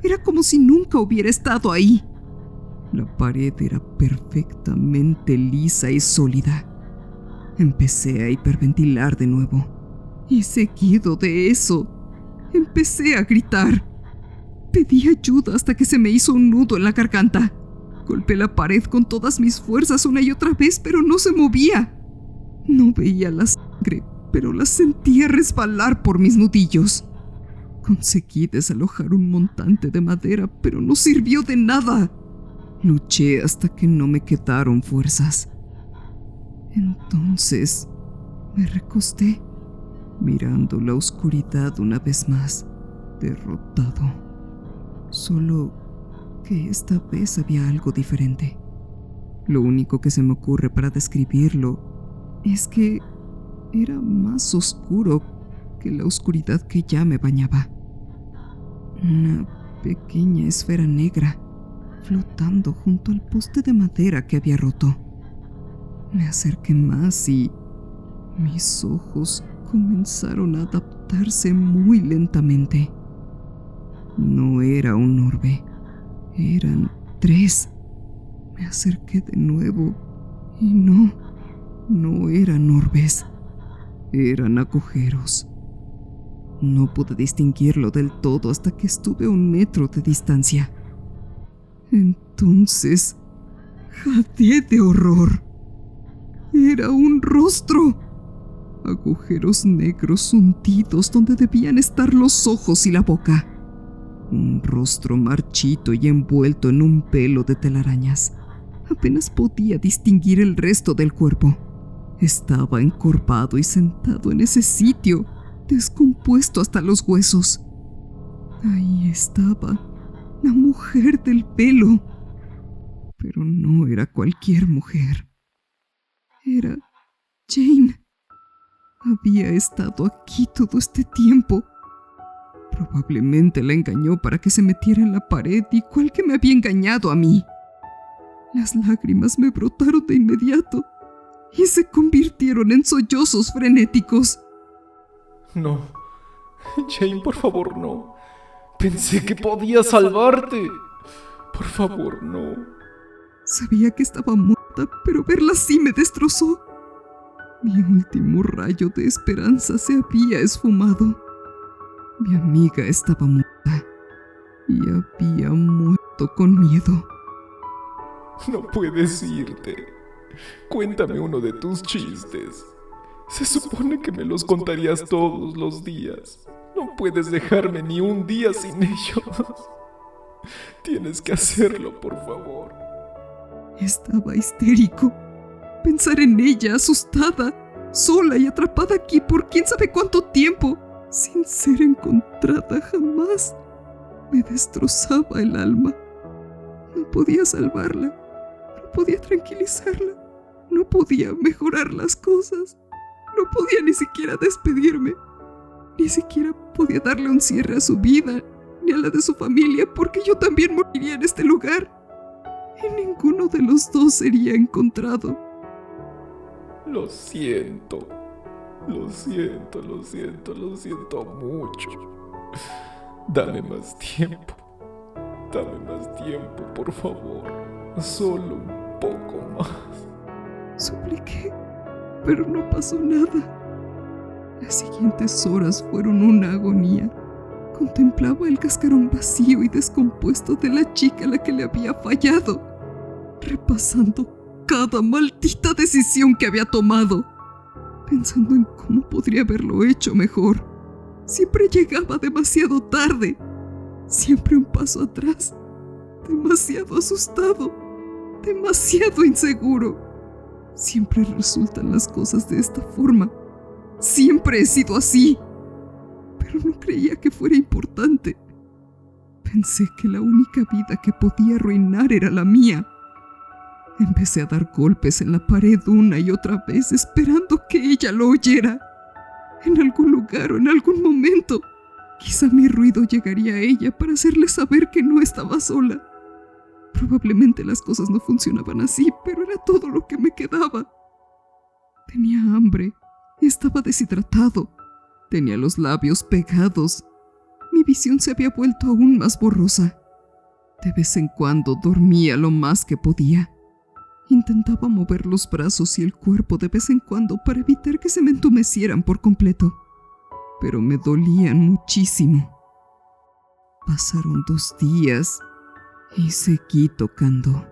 Era como si nunca hubiera estado ahí. La pared era perfectamente lisa y sólida. Empecé a hiperventilar de nuevo. Y seguido de eso, empecé a gritar. Pedí ayuda hasta que se me hizo un nudo en la garganta. Golpeé la pared con todas mis fuerzas una y otra vez, pero no se movía. No veía la sangre, pero la sentía resbalar por mis nudillos. Conseguí desalojar un montante de madera, pero no sirvió de nada. Luché hasta que no me quedaron fuerzas. Entonces me recosté, mirando la oscuridad una vez más, derrotado. Solo que esta vez había algo diferente. Lo único que se me ocurre para describirlo es que era más oscuro que la oscuridad que ya me bañaba. Una pequeña esfera negra flotando junto al poste de madera que había roto. Me acerqué más y mis ojos comenzaron a adaptarse muy lentamente. No era un orbe, eran 3. Me acerqué de nuevo y no eran orbes, eran agujeros. No pude distinguirlo del todo hasta que estuve a 1 metro de distancia. Entonces, jadeé de horror. Era un rostro. Agujeros negros hundidos donde debían estar los ojos y la boca. Un rostro marchito y envuelto en un velo de telarañas. Apenas podía distinguir el resto del cuerpo. Estaba encorvado y sentado en ese sitio, descompuesto hasta los huesos. Ahí estaba, la mujer del pelo. Pero no era cualquier mujer. Era Jane. Había estado aquí todo este tiempo. Probablemente la engañó para que se metiera en la pared, igual que me había engañado a mí. Las lágrimas me brotaron de inmediato y se convirtieron en sollozos frenéticos.
No. Jane, por favor, no. Pensé que podía salvarte. Por favor, no.
Sabía que estaba muerta, pero verla así me destrozó. Mi último rayo de esperanza se había esfumado. Mi amiga estaba muerta y había muerto con miedo.
No puedes irte. Cuéntame uno de tus chistes. Se supone que me los contarías todos los días. No puedes dejarme ni un día sin ellos. Tienes que hacerlo, por favor.
Estaba histérico. Pensar en ella, asustada, sola y atrapada aquí por quién sabe cuánto tiempo, sin ser encontrada jamás, me destrozaba el alma. No podía salvarla, no podía tranquilizarla, no podía mejorar las cosas, no podía ni siquiera despedirme, ni siquiera podía darle un cierre a su vida, ni a la de su familia, porque yo también moriría en este lugar. Y ninguno de los dos sería encontrado.
Lo siento. Lo siento mucho. Dame más tiempo. Dame más tiempo, por favor. Solo un poco más.
Supliqué, pero no pasó nada. Las siguientes horas fueron una agonía. Contemplaba el cascarón vacío y descompuesto de la chica a la que le había fallado, repasando cada maldita decisión que había tomado, pensando en cómo podría haberlo hecho mejor. Siempre llegaba demasiado tarde, siempre un paso atrás, demasiado asustado, demasiado inseguro. Siempre resultan las cosas de esta forma. Siempre he sido así. Pero no creía que fuera importante. Pensé que la única vida que podía arruinar era la mía. Empecé a dar golpes en la pared una y otra vez, esperando que ella lo oyera. En algún lugar o en algún momento, quizá mi ruido llegaría a ella para hacerle saber que no estaba sola. Probablemente las cosas no funcionaban así, pero era todo lo que me quedaba. Tenía hambre, estaba deshidratado, tenía los labios pegados. Mi visión se había vuelto aún más borrosa. De vez en cuando dormía lo más que podía. Intentaba mover los brazos y el cuerpo de vez en cuando para evitar que se me entumecieran por completo, pero me dolían muchísimo. Pasaron 2 días y seguí tocando.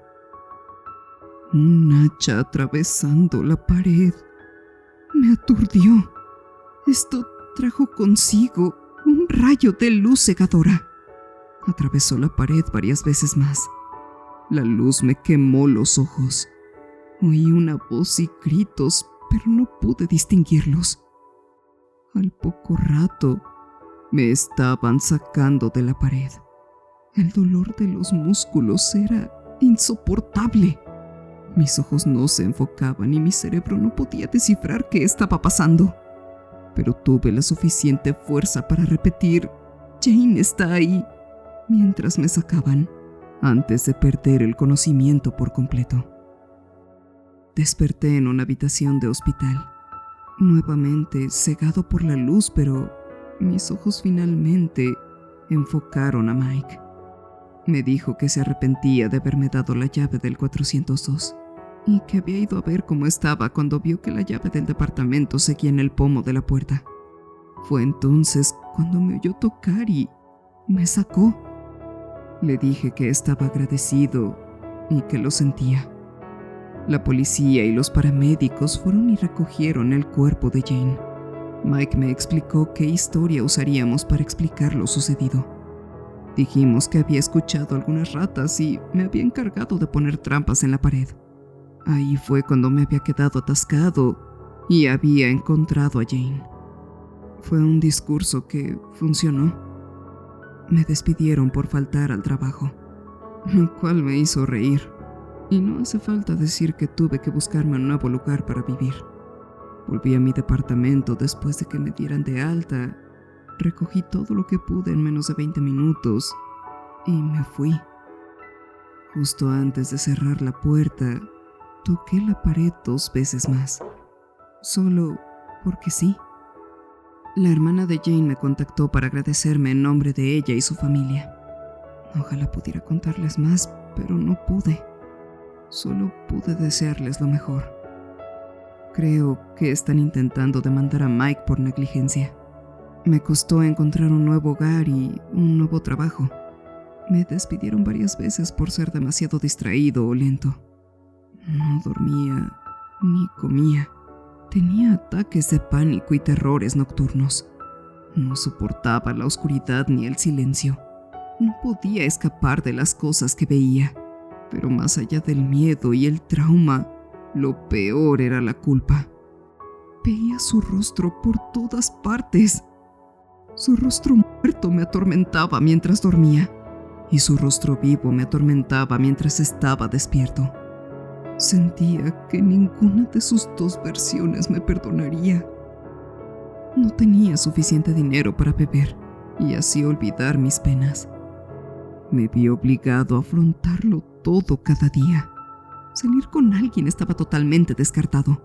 Un hacha atravesando la pared me aturdió. Esto trajo consigo un rayo de luz cegadora. Atravesó la pared varias veces más. La luz me quemó los ojos. Oí una voz y gritos, pero no pude distinguirlos. Al poco rato, me estaban sacando de la pared. El dolor de los músculos era insoportable. Mis ojos no se enfocaban y mi cerebro no podía descifrar qué estaba pasando. Pero tuve la suficiente fuerza para repetir: «Jane está ahí», mientras me sacaban, antes de perder el conocimiento por completo. Desperté en una habitación de hospital, nuevamente cegado por la luz, pero mis ojos finalmente enfocaron a Mike. Me dijo que se arrepentía de haberme dado la llave del 402 y que había ido a ver cómo estaba cuando vio que la llave del departamento seguía en el pomo de la puerta. Fue entonces cuando me oyó tocar y me sacó. Le dije que estaba agradecido y que lo sentía. La policía y los paramédicos fueron y recogieron el cuerpo de Jane. Mike me explicó qué historia usaríamos para explicar lo sucedido. Dijimos que había escuchado algunas ratas y me había encargado de poner trampas en la pared. Ahí fue cuando me había quedado atascado y había encontrado a Jane. Fue un discurso que funcionó. Me despidieron por faltar al trabajo, lo cual me hizo reír. Y no hace falta decir que tuve que buscarme un nuevo lugar para vivir. Volví a mi departamento después de que me dieran de alta. Recogí todo lo que pude en menos de 20 minutos y me fui. Justo antes de cerrar la puerta, toqué la pared 2 veces más, solo porque sí. La hermana de Jane me contactó para agradecerme en nombre de ella y su familia. Ojalá pudiera contarles más, pero no pude. Solo pude desearles lo mejor. Creo que están intentando demandar a Mike por negligencia. Me costó encontrar un nuevo hogar y un nuevo trabajo. Me despidieron varias veces por ser demasiado distraído o lento. No dormía ni comía. Tenía ataques de pánico y terrores nocturnos. No soportaba la oscuridad ni el silencio. No podía escapar de las cosas que veía. Pero más allá del miedo y el trauma, lo peor era la culpa. Veía su rostro por todas partes. Su rostro muerto me atormentaba mientras dormía, y su rostro vivo me atormentaba mientras estaba despierto. Sentía que ninguna de sus dos versiones me perdonaría. No tenía suficiente dinero para beber y así olvidar mis penas. Me vi obligado a afrontarlo todo cada día. Salir con alguien estaba totalmente descartado.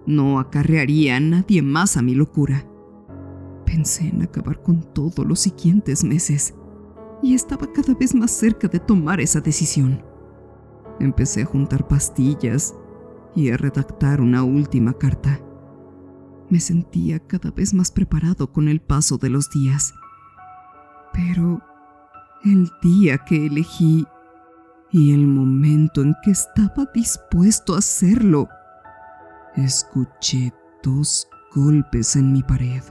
No acarrearía a nadie más a mi locura. Pensé en acabar con todo los siguientes meses y estaba cada vez más cerca de tomar esa decisión. Empecé a juntar pastillas y a redactar una última carta. Me sentía cada vez más preparado con el paso de los días. Pero el día que elegí y el momento en que estaba dispuesto a hacerlo, escuché 2 golpes en mi pared.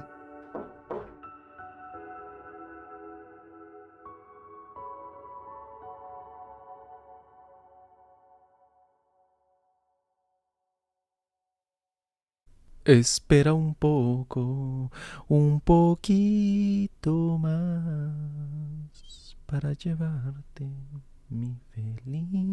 Espera un poquito más para llevarte mi felicidad.